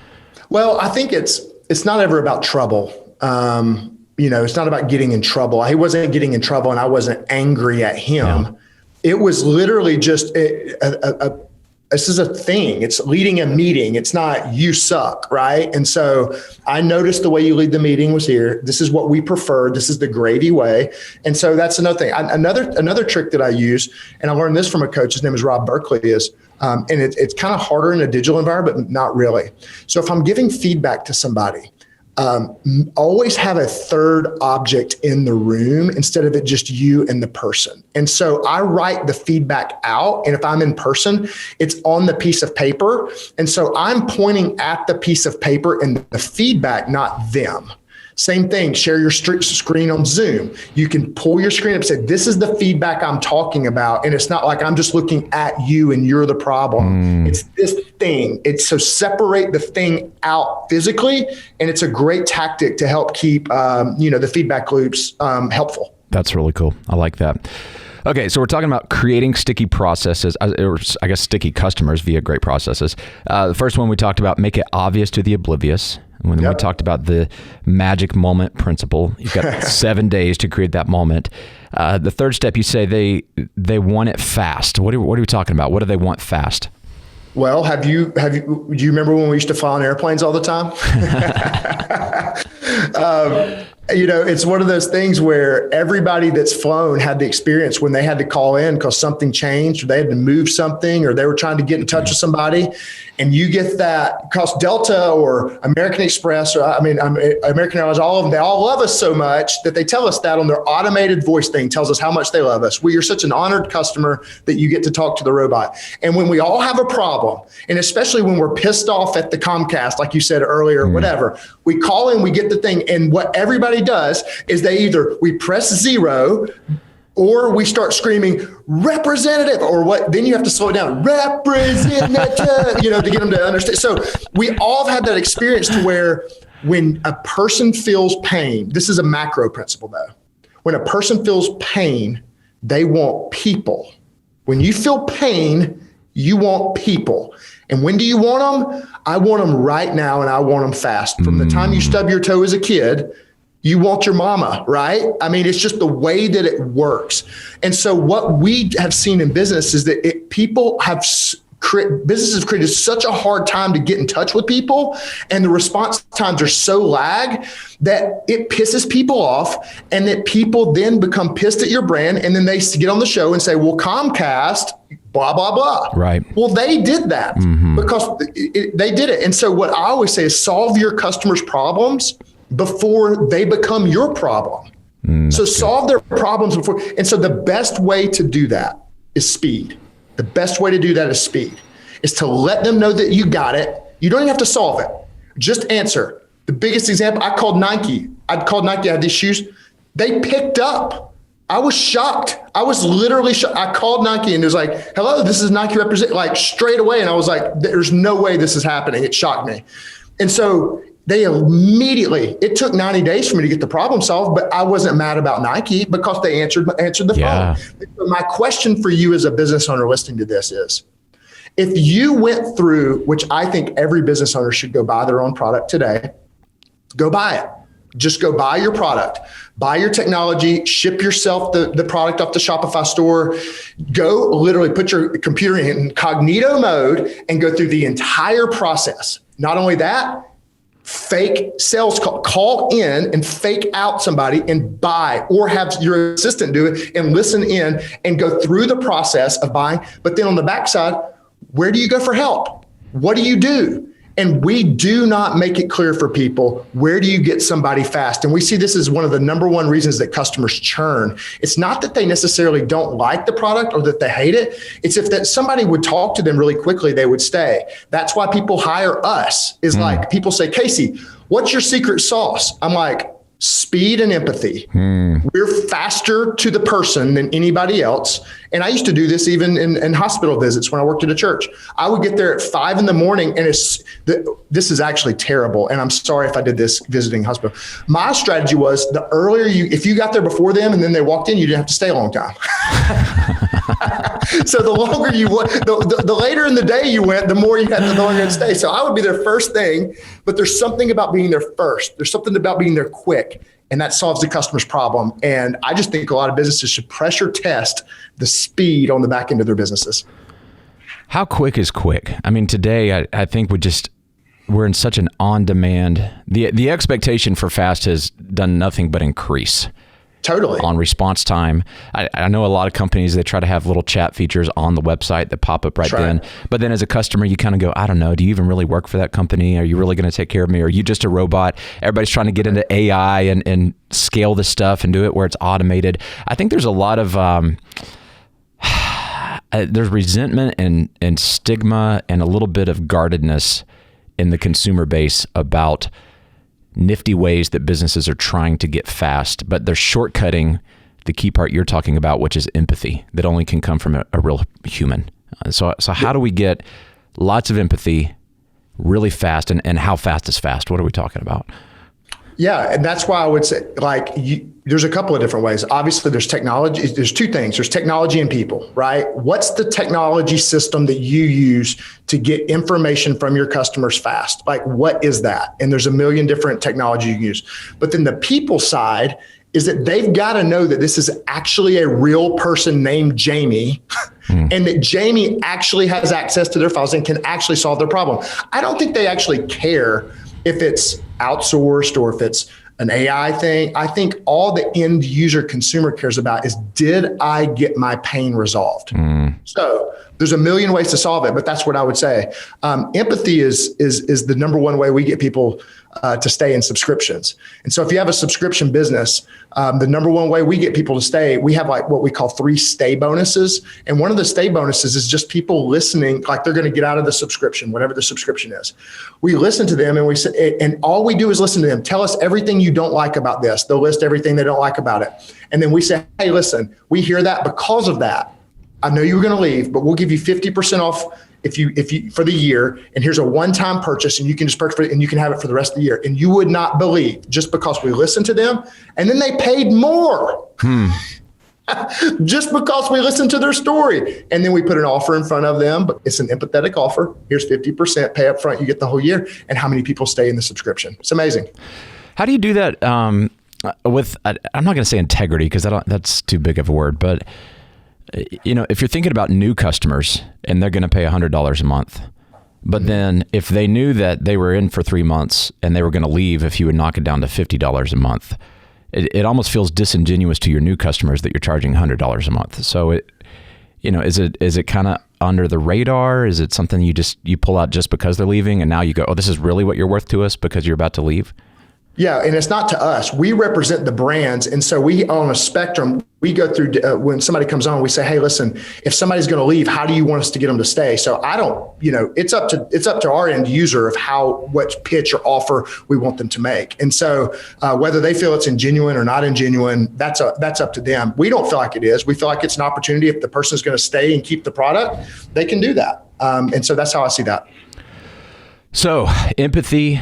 Well, I think it's not ever about trouble. It's not about getting in trouble. He wasn't getting in trouble and I wasn't angry at him. Yeah. It was literally just this is a thing. It's leading a meeting. It's not you suck, right? And so I noticed the way you lead the meeting was here. This is what we prefer. This is the Gravy way. And so that's another thing. Another trick that I use, and I learned this from a coach, his name is Rob Berkeley, is And it's kind of harder in a digital environment, but not really. So if I'm giving feedback to somebody, always have a third object in the room instead of it just you and the person. And so I write the feedback out. And if I'm in person, it's on the piece of paper. And so I'm pointing at the piece of paper and the feedback, not them. Same thing, share your screen on Zoom. You can pull your screen up and say, this is the feedback I'm talking about. And it's not like I'm just looking at you and you're the problem. It's this thing. So separate the thing out physically. And it's a great tactic to help keep, the feedback loops helpful. That's really cool. I like that. Okay, so we're talking about creating sticky processes, or I guess sticky customers via great processes. The first one we talked about, make it obvious to the oblivious. When we talked about the magic moment principle, you've got 7 days to create that moment. The third step, you say they want it fast. What are we talking about? What do they want fast? Well, do you remember when we used to fly on airplanes all the time? It's one of those things where everybody that's flown had the experience when they had to call in because something changed, or they had to move something, or they were trying to get in touch with somebody. And you get that because Delta or American Express, or American Airlines, all of them, they all love us so much that they tell us that on their automated voice thing, tells us how much they love us. We are such an honored customer that you get to talk to the robot. And when we all have a problem, and especially when we're pissed off at the Comcast, like you said earlier, whatever, we call in, we get the thing. And what everybody does is we press 0, or we start screaming representative, or what? Then you have to slow it down, representative, to get them to understand. So we all have had that experience to where when a person feels pain, this is a macro principle though. When a person feels pain, they want people. When you feel pain, you want people. And when do you want them? I want them right now, and I want them fast. From the time you stub your toe as a kid, you want your mama, right? I mean, it's just the way that it works. And so what we have seen in business is that businesses have created such a hard time to get in touch with people, and the response times are so lag that it pisses people off, and that people then become pissed at your brand, and then they get on the show and say, well, Comcast, blah, blah, blah. Right. Well, they did that because they did it. And so what I always say is solve your customers' problems before they become your problem. So solve their problems before. And so the best way to do that is speed. The best way to do that is speed, is to let them know that you got it. You don't even have to solve it. Just answer. The biggest example, I called Nike. I had these shoes. They picked up. I was shocked. I was literally shocked. I called Nike and it was like, hello, this is Nike represent, like straight away. And I was like, there's no way this is happening. It shocked me. And so they immediately, it took 90 days for me to get the problem solved, but I wasn't mad about Nike because they answered the phone. So my question for you as a business owner listening to this is, if you went through, which I think every business owner should go buy their own product today, go buy it. Just go buy your product, buy your technology, ship yourself the product off the Shopify store, go literally put your computer in incognito mode and go through the entire process. Not only that, fake sales call in and fake out somebody and buy, or have your assistant do it and listen in and go through the process of buying. But then on the backside, where do you go for help? What do you do? And we do not make it clear for people, where do you get somebody fast? And we see this as one of the number one reasons that customers churn. It's not that they necessarily don't like the product or that they hate it. It's if that somebody would talk to them really quickly, they would stay. That's why people hire us, is like people say, Casey, what's your secret sauce? I'm like, speed and empathy. We're faster to the person than anybody else. And I used to do this even in hospital visits when I worked at a church. I would get there at 5 a.m. and this is actually terrible. And I'm sorry if I did this visiting hospital. My strategy was, the earlier if you got there before them and then they walked in, you didn't have to stay a long time. So the longer the later in the day you went, the more you had, the longer you'd stay. So I would be there first thing, but there's something about being there first. There's something about being there quick, and that solves the customer's problem. And I just think a lot of businesses should pressure test the speed on the back end of their businesses. How quick is quick? I mean, today I think we're in such an on-demand, the expectation for fast has done nothing but increase. Totally. on response time. I know a lot of companies, they try to have little chat features on the website that pop up right then. But then as a customer, you kind of go, I don't know, do you even really work for that company? Are you really going to take care of me? Are you just a robot? Everybody's trying to get into AI and scale this stuff and do it where it's automated. I think there's a lot of there's resentment and stigma and a little bit of guardedness in the consumer base about nifty ways that businesses are trying to get fast, but they're shortcutting the key part you're talking about, which is empathy that only can come from a real human. So how do we get lots of empathy really fast, and how fast is fast? What are we talking about? Yeah. And that's why I would say, there's a couple of different ways. Obviously, there's technology. There's two things. There's technology and people, right? What's the technology system that you use to get information from your customers fast? Like, what is that? And there's a million different technology you can use. But then the people side is that they've got to know that this is actually a real person named Jamie and that Jamie actually has access to their files and can actually solve their problem. I don't think they actually care if it's outsourced or if it's an AI thing. I think all the end user consumer cares about is, did I get my pain resolved? So there's a million ways to solve it, but that's what I would say. Empathy is the number one way we get people to stay in subscriptions. And so if you have a subscription business, the number one way we get people to stay, we have like what we call 3 stay bonuses. And one of the stay bonuses is just people listening, like they're going to get out of the subscription, whatever the subscription is. We listen to them and we say, and all we do is listen to them. Tell us everything you don't like about this. They'll list everything they don't like about it. And then we say, hey, listen, we hear that because of that. I know you were going to leave, but we'll give you 50% off if you for the year. And here's a one-time purchase, and you can just purchase it and you can have it for the rest of the year. And you would not believe, just because we listened to them, and then they paid more. Just because we listened to their story. And then we put an offer in front of them, but it's an empathetic offer. Here's 50%, pay up front, you get the whole year. And how many people stay in the subscription? It's amazing. How do you do that with, I'm not going to say integrity, because that's too big of a word, but if you're thinking about new customers and they're going to pay $100 a month, but then if they knew that they were in for 3 months and they were going to leave if you would knock it down to $50 a month, it almost feels disingenuous to your new customers that you're charging $100 a month. So is it kind of under the radar? Is it something you pull out just because they're leaving, and now you go, oh, this is really what you're worth to us because you're about to leave? Yeah, and it's not to us. We represent the brands. And so we, on a spectrum, we go through, when somebody comes on, we say, hey, listen, if somebody's going to leave, how do you want us to get them to stay? So I don't, it's up to our end user of what pitch or offer we want them to make. And so whether they feel it's ingenuine or not ingenuine, that's up to them. We don't feel like it is. We feel like it's an opportunity. If the person's going to stay and keep the product, they can do that. And so that's how I see that. So empathy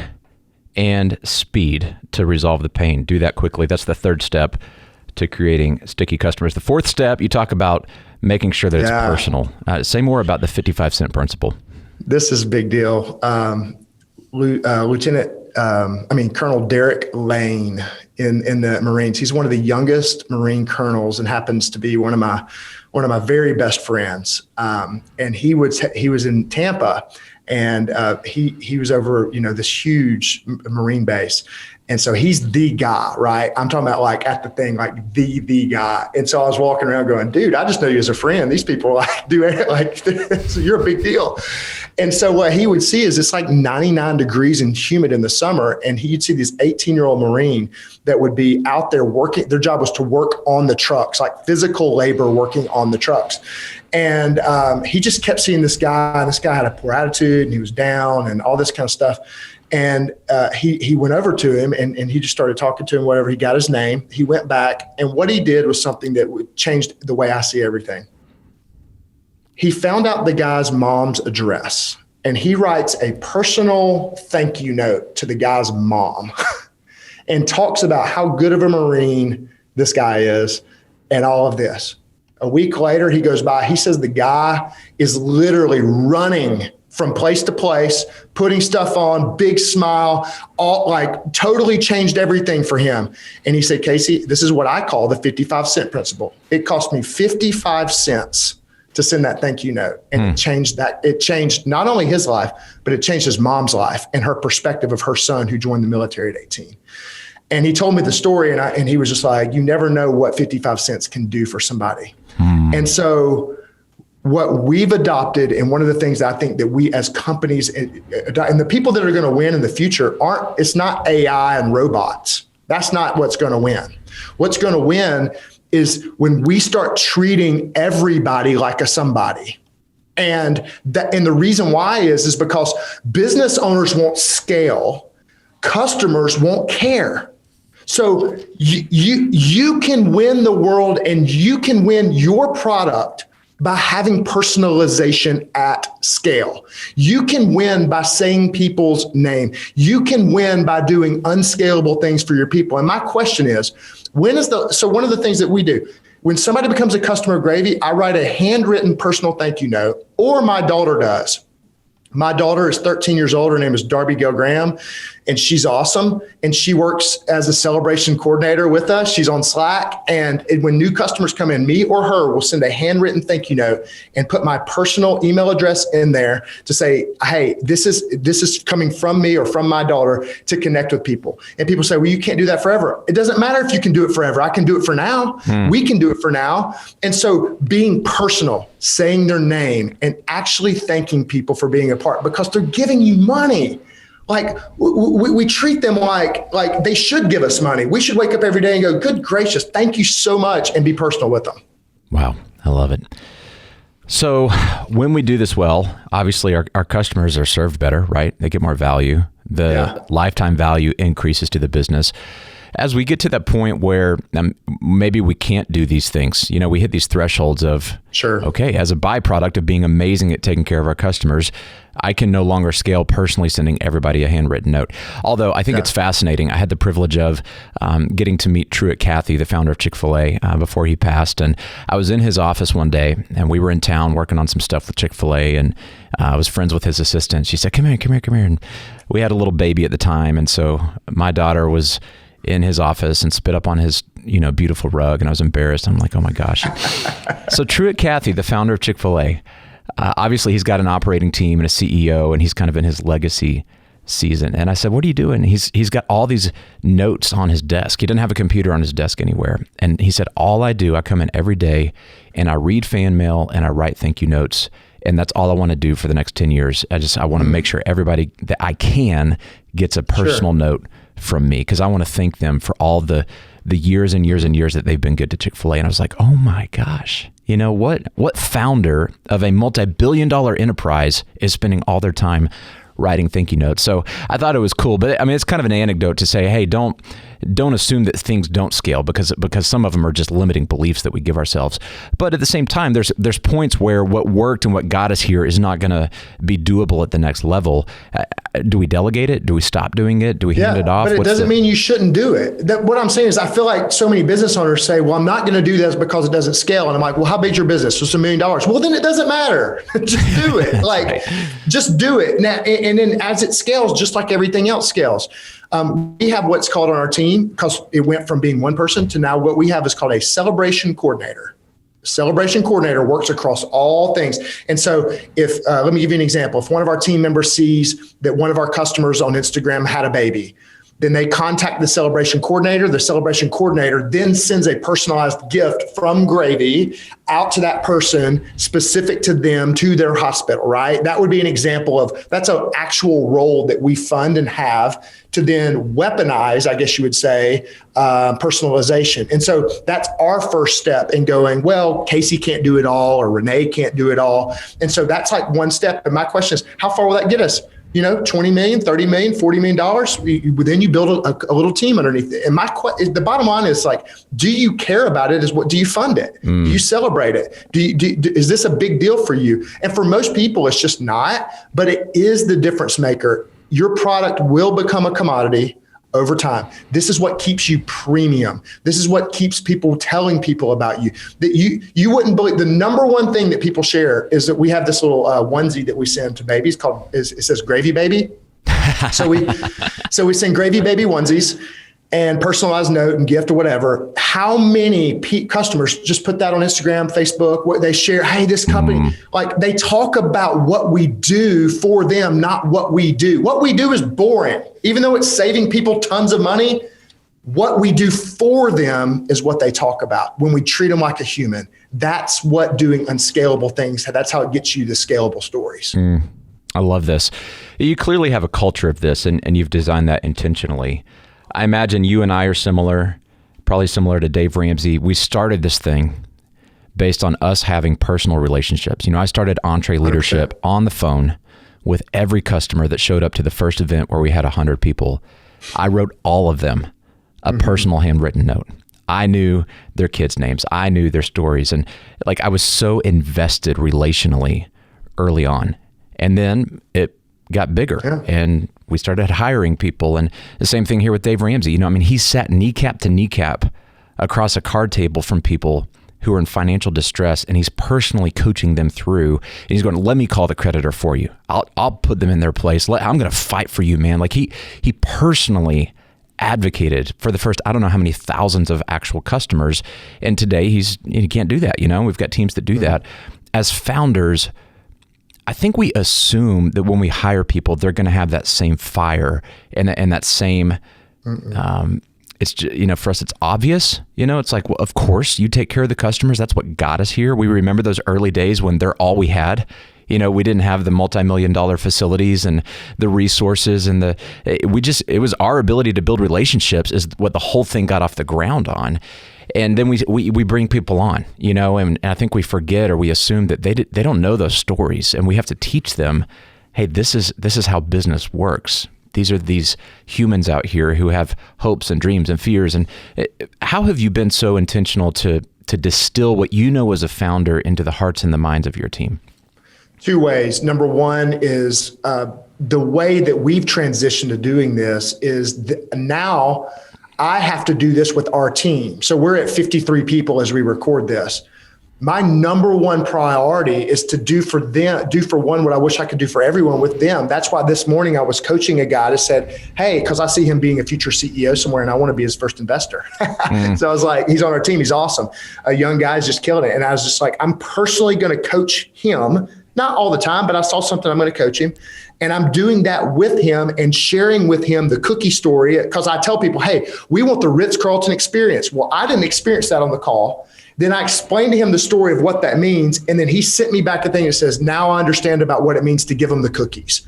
and speed to resolve the pain. Do that quickly. That's the third step to creating sticky customers. The fourth step, you talk about making sure that it's personal. Say more about the 55-cent principle. This is a big deal. Colonel Derek Lane in the Marines. He's one of the youngest Marine colonels and happens to be one of my very best friends. And he was in Tampa. And he was over, this huge Marine base. And so he's the guy, right? I'm talking about like at the thing, like the guy. And so I was walking around going, dude, I just know you as a friend. These people do it like, so you're a big deal. And so what he would see is it's like 99 degrees and humid in the summer. And he'd see this 18-year-old Marine that would be out there working. Their job was to work on the trucks, like physical labor working on the trucks. And he just kept seeing this guy. This guy had a poor attitude and he was down and all this kind of stuff. And he went over to him and he just started talking to him, whatever. He got his name. He went back. And what he did was something that changed the way I see everything. He found out the guy's mom's address and he writes a personal thank you note to the guy's mom and talks about how good of a Marine this guy is and all of this. A week later, he goes by. He says the guy is literally running from place to place, putting stuff on, big smile, all like totally changed everything for him. And he said, Casey, this is what I call the 55-cent principle. It cost me 55 cents to send that thank you note. And it changed not only his life, but it changed his mom's life and her perspective of her son who joined the military at 18. And he told me the story, and he was just like, you never know what 55 cents can do for somebody. And so what we've adopted, and one of the things that I think that we as companies and the people that are going to win in the future it's not AI and robots. That's not what's going to win. What's going to win is when we start treating everybody like a somebody. And the reason why is because business owners won't scale, customers won't care. So you can win the world, and you can win your product by having personalization at scale. You can win by saying people's name. You can win by doing unscalable things for your people. And my question is, one of the things that we do, when somebody becomes a customer of Gravy, I write a handwritten personal thank you note, or my daughter does. My daughter is 13 years old. Her name is Darby Gail Graham, and she's awesome. And she works as a celebration coordinator with us. She's on Slack. And when new customers come in, me or her will send a handwritten thank you note and put my personal email address in there to say, hey, this is coming from me or from my daughter to connect with people. And people say, well, you can't do that forever. It doesn't matter if you can do it forever. I can do it for now. We can do it for now. And so being personal, saying their name, and actually thanking people for being a part, because they're giving you money. Like we treat them like they should give us money. We should wake up every day and go, good gracious, thank you so much, and be personal with them. Wow. I love it. So when we do this well, obviously our customers are served better, right? They get more value. The lifetime value increases to the business. As we get to that point where maybe we can't do these things, we hit these thresholds of, okay, as a byproduct of being amazing at taking care of our customers, I can no longer scale personally sending everybody a handwritten note. Although I think it's fascinating. I had the privilege of getting to meet Truett Cathy, the founder of Chick-fil-A, before he passed. And I was in his office one day, and we were in town working on some stuff with Chick-fil-A, and I was friends with his assistant. She said, come here. And we had a little baby at the time. And so my daughter was in his office and spit up on his, beautiful rug. And I was embarrassed. I'm like, oh my gosh. So Truett Cathy, the founder of Chick-fil-A, obviously he's got an operating team and a CEO, and he's kind of in his legacy season. And I said, what are you doing? He's got all these notes on his desk. He doesn't have a computer on his desk anywhere. And he said, I come in every day and I read fan mail and I write thank you notes. And that's all I want to do for the next 10 years. I want to make sure everybody that I can gets a personal note from me, because I want to thank them for all the years and years and years that they've been good to Chick-fil-A. And I was like, oh my gosh, what founder of a multi-billion-dollar enterprise is spending all their time writing thank you notes? So I thought it was cool, but I mean, it's kind of an anecdote to say, hey, don't assume that things don't scale, because some of them are just limiting beliefs that we give ourselves. But at the same time, there's points where what worked and what got us here is not going to be doable at the next level. Do we delegate it? Do we stop doing it? Do we hand it off? But it doesn't mean you shouldn't do it. What I'm saying is, I feel like so many business owners say, well, I'm not going to do this because it doesn't scale. And I'm like, well, how big's your business? It's $1 million. Well, then it doesn't matter. Just do it. Just do it. Now, and then as it scales, just like everything else scales. We have what's called on our team, because it went from being one person to now what we have is called a celebration coordinator. Celebration coordinator works across all things. And so let me give you an example. If one of our team members sees that one of our customers on Instagram had a baby, then they contact the celebration coordinator. The celebration coordinator then sends a personalized gift from Gravy out to that person, specific to them, to their hospital, right? That would be an example of, that's an actual role that we fund and have to then weaponize, I guess you would say, personalization. And so that's our first step in going, well, Casey can't do it all, or Renee can't do it all. And so that's like one step. And my question is, how far will that get us? $20 million, $30 million, $40 million. Then you build a little team underneath it. And the bottom line is, like, do you care about it? Do you fund it? Do you celebrate it? Is this a big deal for you? And for most people, it's just not, but it is the difference maker. Your product will become a commodity over time. This is what keeps you premium. This is what keeps people telling people about you. That you wouldn't believe. The number one thing that people share is that we have this little onesie that we send to babies it says Gravy Baby. So we send Gravy Baby onesies and personalized note and gift or whatever. How many customers just put that on Instagram, Facebook, what they share? Hey, this company, like, they talk about what we do for them, not what we do. What we do is boring. Even though it's saving people tons of money, What we do for them is what they talk about. When we treat them like a human, that's what doing unscalable things, that's how it gets you the scalable stories. I love this. You clearly have a culture of this, and you've designed that intentionally. I imagine you and I are similar, probably similar to Dave Ramsey. We started this thing based on us having personal relationships. I started EntreLeadership on the phone with every customer that showed up to the first event where we had 100 people. I wrote all of them a personal handwritten note. I knew their kids' names. I knew their stories. And I was so invested relationally early on. And then it got bigger and we started hiring people. And the same thing here with Dave Ramsey. He sat kneecap to kneecap across a card table from people who are in financial distress, and he's personally coaching them through. And he's going, let me call the creditor for you. I'll put them in their place. I'm going to fight for you, man. He personally advocated for the first, I don't know how many thousands of actual customers. And today he can't do that. We've got teams that do that. As founders, I think we assume that when we hire people, they're going to have that same fire and that same, it's just, for us, it's obvious, it's like, well, of course you take care of the customers. That's what got us here. We remember those early days when they're all we had. We didn't have the multi-million-dollar facilities and the resources and it was our ability to build relationships is what the whole thing got off the ground on. And then we bring people on, and I think we forget or we assume that they don't know those stories, and we have to teach them, hey, this is how business works. These are these humans out here who have hopes and dreams and fears. And how have you been so intentional to distill what you know as a founder into the hearts and the minds of your team? Two ways. Number one is the way that we've transitioned to doing this is now I have to do this with our team. So we're at 53 people as we record this. My number one priority is to do for one what I wish I could do for everyone with them. That's why this morning I was coaching a guy that said, hey, because I see him being a future CEO somewhere and I want to be his first investor. So I was like, he's on our team. He's awesome. A young guy's just killing it. And I was just like, I'm personally going to coach him. Not all the time, but I saw something, I'm going to coach him. And I'm doing that with him and sharing with him the cookie story because I tell people, hey, we want the Ritz-Carlton experience. Well, I didn't experience that on the call. Then I explained to him the story of what that means. And then he sent me back a thing that says, now I understand about what it means to give him the cookies.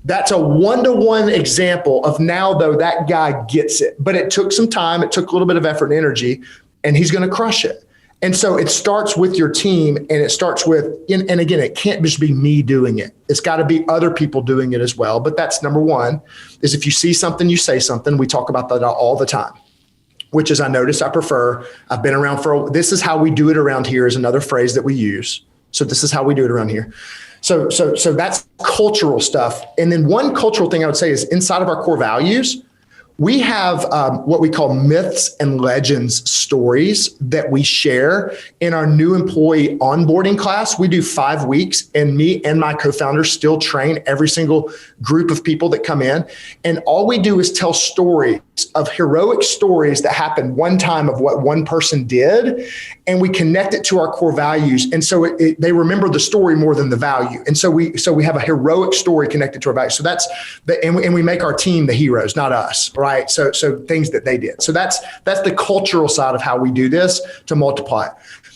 That's a one-to-one example of now, though, that guy gets it. But it took some time. It took a little bit of effort and energy, and he's going to crush it. And so it starts with your team, and it starts with, and again, it can't just be me doing it. It's got to be other people doing it as well. But that's number one, is if you see something, you say something. We talk about that all the time, which is I noticed I prefer. I've been around this is how we do it around here is another phrase that we use. So this is how we do it around here. So that's cultural stuff. And then one cultural thing I would say is inside of our core values, we have what we call myths and legends stories that we share in our new employee onboarding class. We do 5 weeks, and me and my co-founders still train every single group of people that come in. And all we do is tell stories of heroic stories that happened one time of what one person did, and we connect it to our core values. And so they remember the story more than the value. And so we have a heroic story connected to our values. So that's and we make our team the heroes, not us, right? So things that they did. So that's the cultural side of how we do this to multiply it.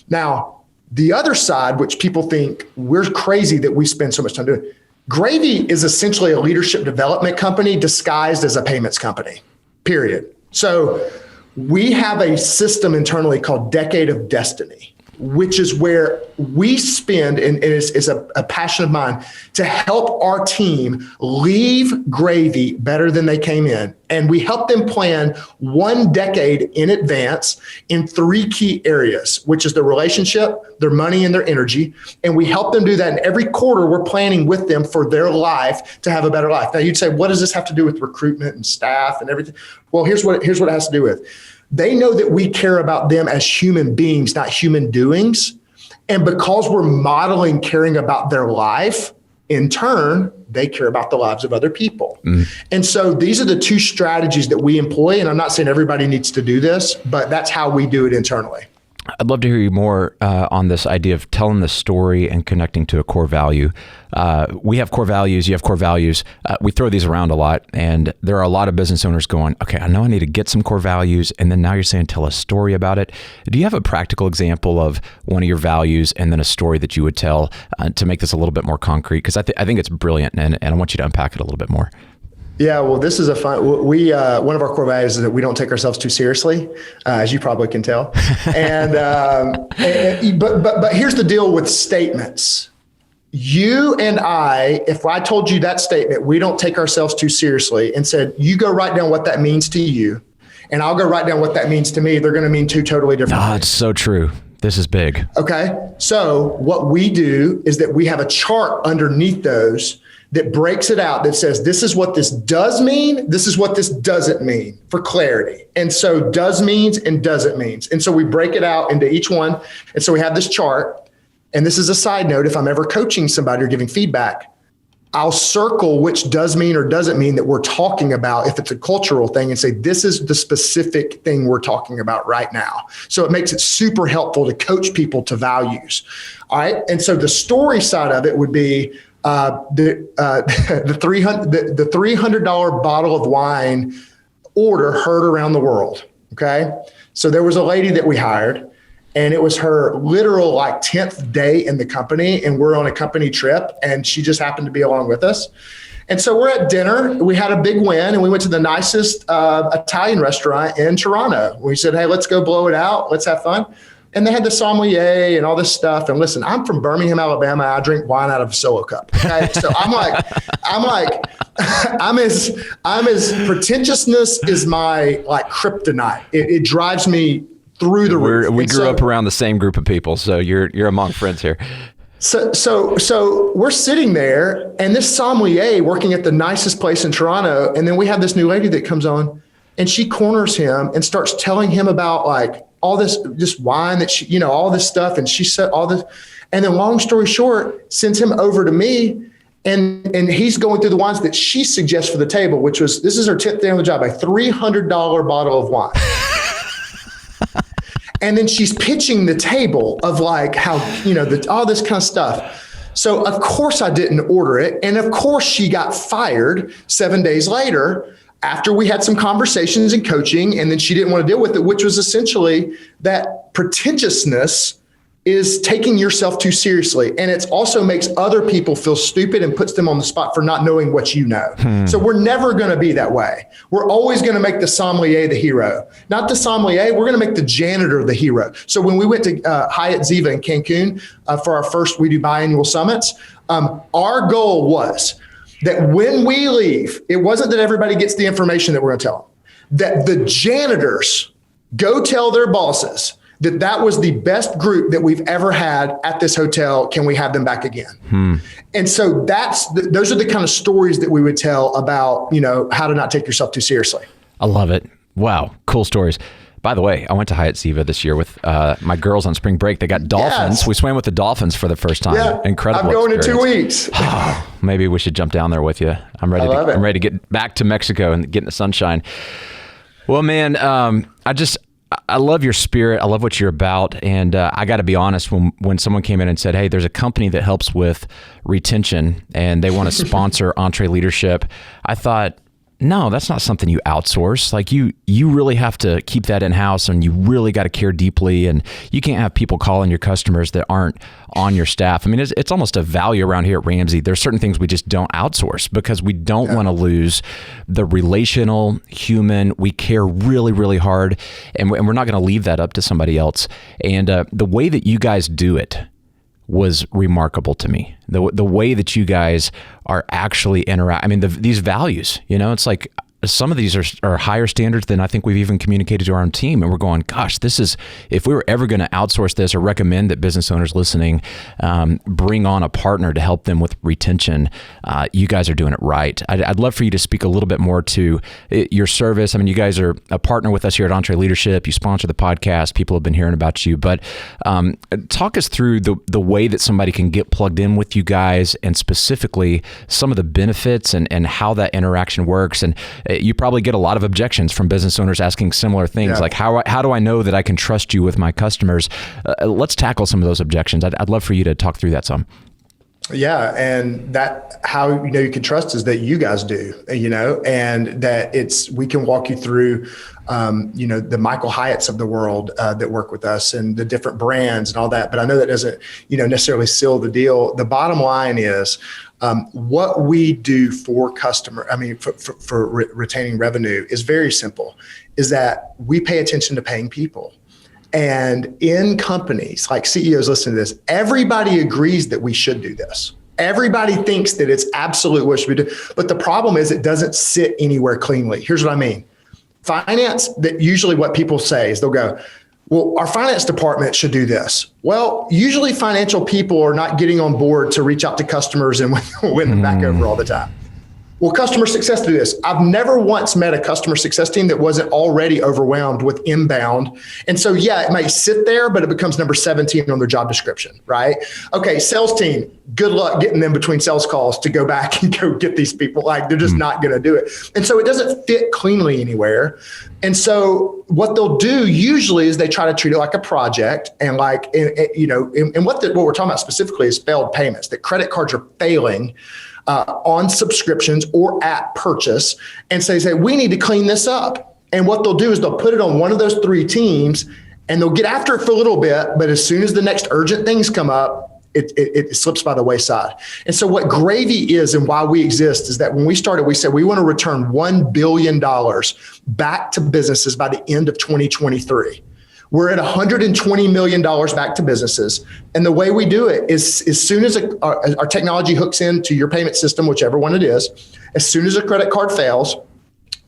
Now, the other side, which people think we're crazy that we spend so much time doing, Gravy is essentially a leadership development company disguised as a payments company. Period. So we have a system internally called Decade of Destiny, which is where we spend, and it's a passion of mine, to help our team leave Gravy better than they came in. And we help them plan 1 decade in advance in 3 key areas, which is their relationship, their money, and their energy. And we help them do that. And every quarter, we're planning with them for their life to have a better life. Now, you'd say, what does this have to do with recruitment and staff and everything? Well, here's what it has to do with. They know that we care about them as human beings, not human doings. And because we're modeling caring about their life, in turn, they care about the lives of other people. And so these are the 2 strategies that we employ. And I'm not saying everybody needs to do this, but that's how we do it internally. I'd love to hear you more on this idea of telling the story and connecting to a core value. We have core values. You have core values. We throw these around a lot, and there are a lot of business owners going, okay, I know I need to get some core values, and then now you're saying tell a story about it. Do you have a practical example of one of your values and then a story that you would tell to make this a little bit more concrete? Because I think it's brilliant, and I want you to unpack it a little bit more. Yeah, well, this is a fun. One of our core values is that we don't take ourselves too seriously, as you probably can tell. And but here's the deal with statements. You and I, if I told you that statement, we don't take ourselves too seriously, and said, you go write down what that means to you, and I'll go write down what that means to me, they're going to mean two totally different things. It's so true. This is big. Okay. So what we do is that we have a chart underneath those that breaks it out, that says, this is what this does mean. This is what this doesn't mean, for clarity. And so does means and doesn't means. And so we break it out into each one. And so we have this chart. And this is a side note. If I'm ever coaching somebody or giving feedback, I'll circle which does mean or doesn't mean that we're talking about if it's a cultural thing, and say, this is the specific thing we're talking about right now. So it makes it super helpful to coach people to values. All right. And so the story side of it would be, the $300 bottle of wine order heard around the world. Okay. So there was a lady that we hired, and it was her literal 10th day in the company, and we're on a company trip, and she just happened to be along with us. And so we're at dinner. We had a big win, and we went to the nicest Italian restaurant in Toronto. We said, hey, let's go blow it out. Let's have fun. And they had the sommelier and all this stuff. And listen, I'm from Birmingham, Alabama. I drink wine out of a solo cup. Okay. So I'm as pretentiousness is my kryptonite. It drives me through the roof. We grew up around the same group of people. So you're among friends here. So we're sitting there, and this sommelier working at the nicest place in Toronto. And then we have this new lady that comes on, and she corners him and starts telling him about all this wine that she, all this stuff. And she said all this, and then long story short, sends him over to me, and he's going through the wines that she suggests for the table, which was, this is her 10th day on the job, a $300 bottle of wine. And then she's pitching the table of how, all this kind of stuff. So of course I didn't order it. And of course she got fired 7 days later, after we had some conversations and coaching, and then she didn't want to deal with it, which was essentially that pretentiousness is taking yourself too seriously. And it also makes other people feel stupid and puts them on the spot for not knowing what you know. So we're never going to be that way. We're always going to make the sommelier the hero. Not the sommelier, we're going to make the janitor the hero. So when we went to Hyatt Ziva in Cancun for our first, we do biannual summits, our goal was that when we leave, it wasn't that everybody gets the information that we're going to tell them, that the janitors go tell their bosses that was the best group that we've ever had at this hotel. Can we have them back again? And so those are the kind of stories that we would tell about, how to not take yourself too seriously. I love it. Wow. Cool stories. By the way, I went to Hyatt Ziva this year with my girls on spring break. They got dolphins. Yes. We swam with the dolphins for the first time. Yeah, incredible. I'm going experience. in 2 weeks. Maybe we should jump down there with you. I'm ready to get back to Mexico and get in the sunshine. Well, man, I love your spirit. I love what you're about. And I got to be honest, when someone came in and said, hey, there's a company that helps with retention and they want to sponsor EntreLeadership, I thought, no, that's not something you outsource. You really have to keep that in-house, and you really got to care deeply, and you can't have people calling your customers that aren't on your staff. I mean, it's almost a value around here at Ramsey. There's certain things we just don't outsource because we don't want to lose the relational, human. We care really, really hard, and we're not going to leave that up to somebody else. And the way that you guys do it was remarkable to me. The way that you guys are actually interact. I mean, these values, it's like some of these are higher standards than I think we've even communicated to our own team. And we're going, gosh, this is, if we were ever going to outsource this or recommend that business owners listening bring on a partner to help them with retention, you guys are doing it right. I'd love for you to speak a little bit more to your service. I mean, you guys are a partner with us here at EntreLeadership. You sponsor the podcast. People have been hearing about you. But talk us through the way that somebody can get plugged in with you guys, and specifically some of the benefits and how that interaction works. And you probably get a lot of objections from business owners asking similar things like, how do I know that I can trust you with my customers? Let's tackle some of those objections. I'd love for you to talk through that some. Yeah. And that how you can trust is that you guys do, and that we can walk you through, the Michael Hyatts of the world that work with us and the different brands and all that. But I know that doesn't, necessarily seal the deal. The bottom line is what we do for for retaining revenue is very simple, is that we pay attention to paying people. And in companies, like CEOs listen to this, everybody agrees that we should do this. Everybody thinks that it's absolute what should we do. But the problem is it doesn't sit anywhere cleanly. Here's what I mean. Finance, that usually what people say is they'll go, well, our finance department should do this. Well, usually financial people are not getting on board to reach out to customers and win them back over all the time. Well, customer success do this. I've never once met a customer success team that wasn't already overwhelmed with inbound. And so, it might sit there, but it becomes number 17 on their job description, right? Okay, sales team, good luck getting them between sales calls to go back and go get these people. Like, they're just not going to do it. And so it doesn't fit cleanly anywhere. And so what they'll do usually is they try to treat it like a project, and what we're talking about specifically is failed payments, that credit cards are failing on subscriptions or at purchase, and say, we need to clean this up. And what they'll do is they'll put it on one of those three teams, and they'll get after it for a little bit. But as soon as the next urgent things come up, it slips by the wayside. And so what Gravy is and why we exist is that when we started, we said we want to return $1 billion back to businesses by the end of 2023. We're at $120 million back to businesses. And the way we do it is as soon as our technology hooks into your payment system, whichever one it is, as soon as a credit card fails,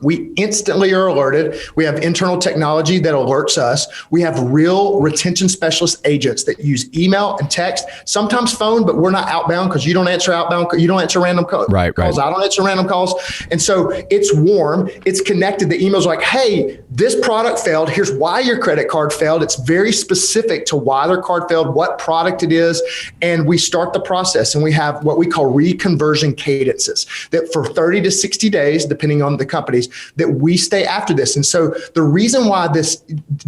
we instantly are alerted. We have internal technology that alerts us. We have real retention specialist agents that use email and text, sometimes phone, but we're not outbound because you don't answer outbound. You don't answer random calls. Right. I don't answer random calls. And so it's warm. It's connected. The email's like, hey, this product failed. Here's why your credit card failed. It's very specific to why their card failed, what product it is. And we start the process, and we have what we call reconversion cadences that for 30 to 60 days, depending on the companies, that we stay after this. And so the reason why this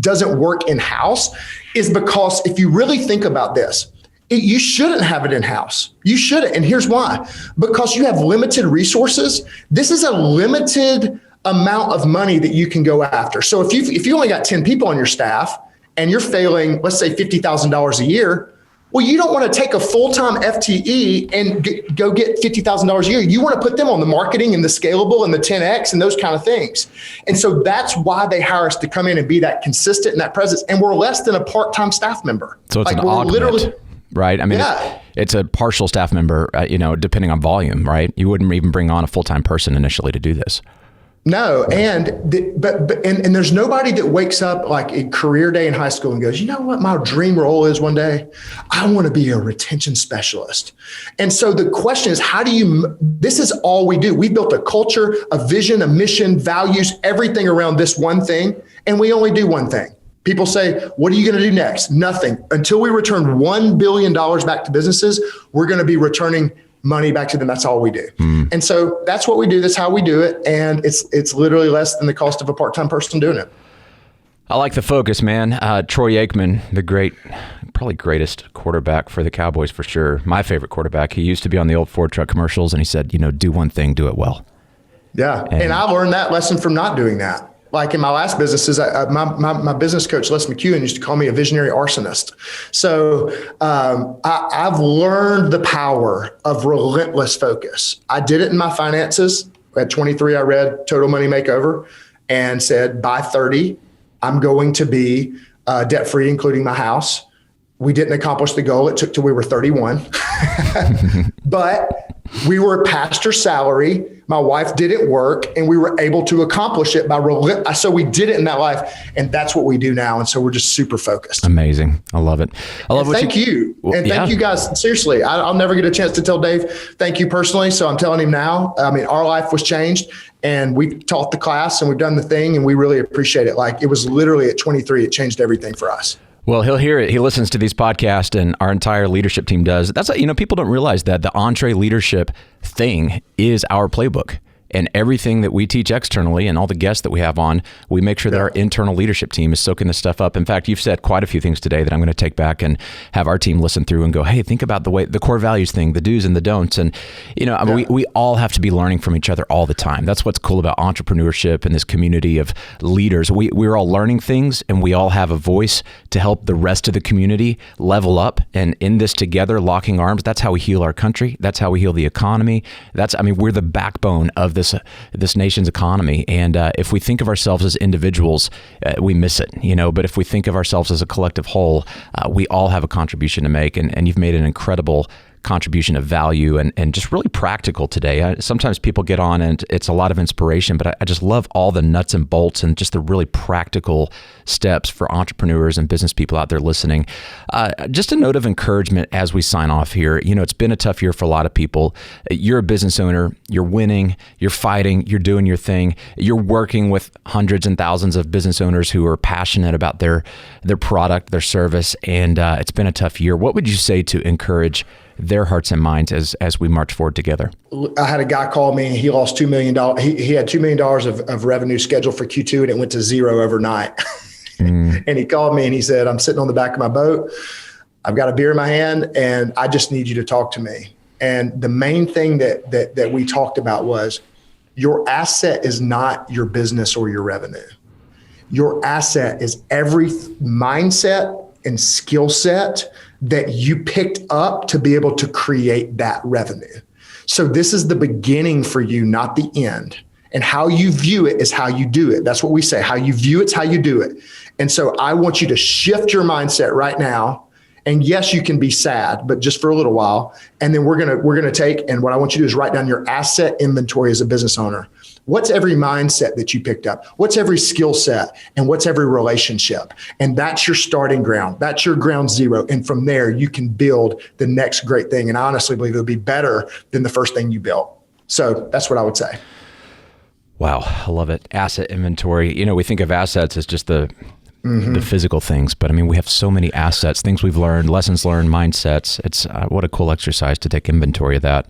doesn't work in-house is because if you really think about this, you shouldn't have it in-house. You shouldn't. And here's why. Because you have limited resources. This is a limited amount of money that you can go after. So if you only got 10 people on your staff and you're failing, let's say $50,000 a year, well, you don't want to take a full-time FTE and go get $50,000 a year. You want to put them on the marketing and the scalable and the 10X and those kind of things. And so that's why they hire us to come in and be that consistent and that presence. And we're less than a part-time staff member. So it's an augment, right? I mean, it's a partial staff member, depending on volume, right? You wouldn't even bring on a full-time person initially to do this. No, and there's nobody that wakes up like in career day in high school and goes, you know what my dream role is one day? I want to be a retention specialist. And so the question is, this is all we do. We built a culture, a vision, a mission, values, everything around this one thing. And we only do one thing. People say, what are you going to do next? Nothing. Until we return $1 billion back to businesses, we're going to be returning money back to them. That's all we do. And so that's what we do. That's how we do it. And it's literally less than the cost of a part-time person doing it. I like the focus, man. Troy Aikman, probably greatest quarterback for the Cowboys for sure. My favorite quarterback. He used to be on the old Ford truck commercials, and he said, do one thing, do it well. Yeah. And I learned that lesson from not doing that. Like in my last businesses, my business coach, Les McEwen, used to call me a visionary arsonist. So I've learned the power of relentless focus. I did it in my finances. At 23, I read Total Money Makeover and said, by 30, I'm going to be debt-free, including my house. We didn't accomplish the goal. It took till we were 31. But we were past her salary. My wife didn't work, and we were able to accomplish it so we did it in that life, and that's what we do now. And so we're just super focused. Amazing. I love it. Thank you. And thank you guys. Seriously, I'll never get a chance to tell Dave, thank you personally. So I'm telling him now. I mean, our life was changed, and we taught the class and we've done the thing, and we really appreciate it. Like, it was literally at 23, it changed everything for us. Well, he'll hear it. He listens to these podcasts, and our entire leadership team does. That's people don't realize that the EntreLeadership thing is our playbook. And everything that we teach externally and all the guests that we have on, we make sure that our internal leadership team is soaking this stuff up. In fact, you've said quite a few things today that I'm going to take back and have our team listen through and go, hey, think about the core values thing, the do's and the don'ts. And, I mean, we all have to be learning from each other all the time. That's what's cool about entrepreneurship and this community of leaders. We're all learning things, and we all have a voice to help the rest of the community level up. And in this together, locking arms, that's how we heal our country. That's how we heal the economy. We're the backbone of this nation's economy. And if we think of ourselves as individuals, we miss it, but if we think of ourselves as a collective whole, we all have a contribution to make. And you've made an incredible contribution of value and just really practical today. Sometimes people get on and it's a lot of inspiration, but I just love all the nuts and bolts and just the really practical steps for entrepreneurs and business people out there listening. Just a note of encouragement as we sign off here. It's been a tough year for a lot of people. You're a business owner, you're winning, you're fighting, you're doing your thing. You're working with hundreds and thousands of business owners who are passionate about their product, their service, and it's been a tough year. What would you say to encourage their hearts and minds as we march forward together? I had a guy call me and he lost $2 million. He had $2 million of revenue scheduled for Q2 and it went to zero overnight. And he called me and he said, I'm sitting on the back of my boat. I've got a beer in my hand and I just need you to talk to me. And the main thing that we talked about was your asset is not your business or your revenue. Your asset is every mindset and skill set that you picked up to be able to create that revenue. So this is the beginning for you, not the end. And how you view it is how you do it. That's what we say. How you view it's how you do it. And so I want you to shift your mindset right now. And yes, you can be sad, but just for a little while. And then we're gonna take, and what I want you to do is write down your asset inventory as a business owner. What's every mindset that you picked up? What's every skill set? And what's every relationship? And that's your starting ground. That's your ground zero. And from there, you can build the next great thing. And I honestly believe it'll be better than the first thing you built. So that's what I would say. Wow, I love it. Asset inventory. We think of assets as just the physical things, but I mean, we have so many assets, things we've learned, lessons learned, mindsets. It's what a cool exercise to take inventory of that.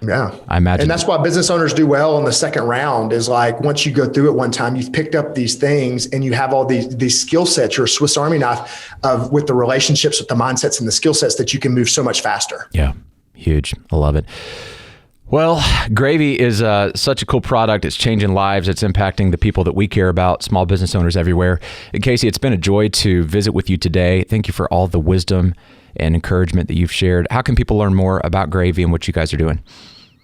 Yeah. I imagine. And that's why business owners do well on the second round is like, once you go through it one time, you've picked up these things and you have all these skill sets, you're a Swiss Army knife with the relationships, with the mindsets and the skill sets that you can move so much faster. Yeah. Huge. I love it. Well, Gravy is such a cool product. It's changing lives. It's impacting the people that we care about, small business owners everywhere. And Casey, it's been a joy to visit with you today. Thank you for all the wisdom and encouragement that you've shared. How can people learn more about Gravy and what you guys are doing?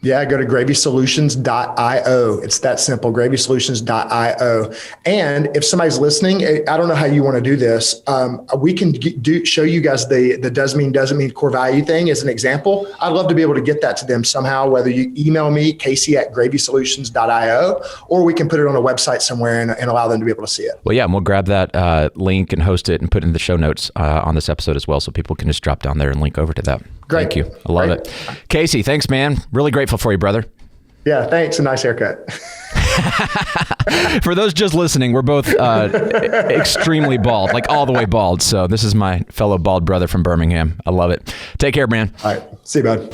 Yeah, go to gravysolutions.io. It's that simple, gravysolutions.io. And if somebody's listening, I don't know how you want to do this. We can show you guys the does mean, doesn't mean core value thing as an example. I'd love to be able to get that to them somehow, whether you email me, casey@gravysolutions.io, or we can put it on a website somewhere and allow them to be able to see it. Well, yeah, and we'll grab that link and host it and put it in the show notes on this episode as well, so people can just drop down there and link over to that. Great. Thank you. I love it. Casey, thanks, man. Really grateful for you, brother. Yeah, thanks. A nice haircut. For those just listening, we're both extremely bald, like all the way bald. So this is my fellow bald brother from Birmingham. I love it. Take care, man. All right. See you, bud.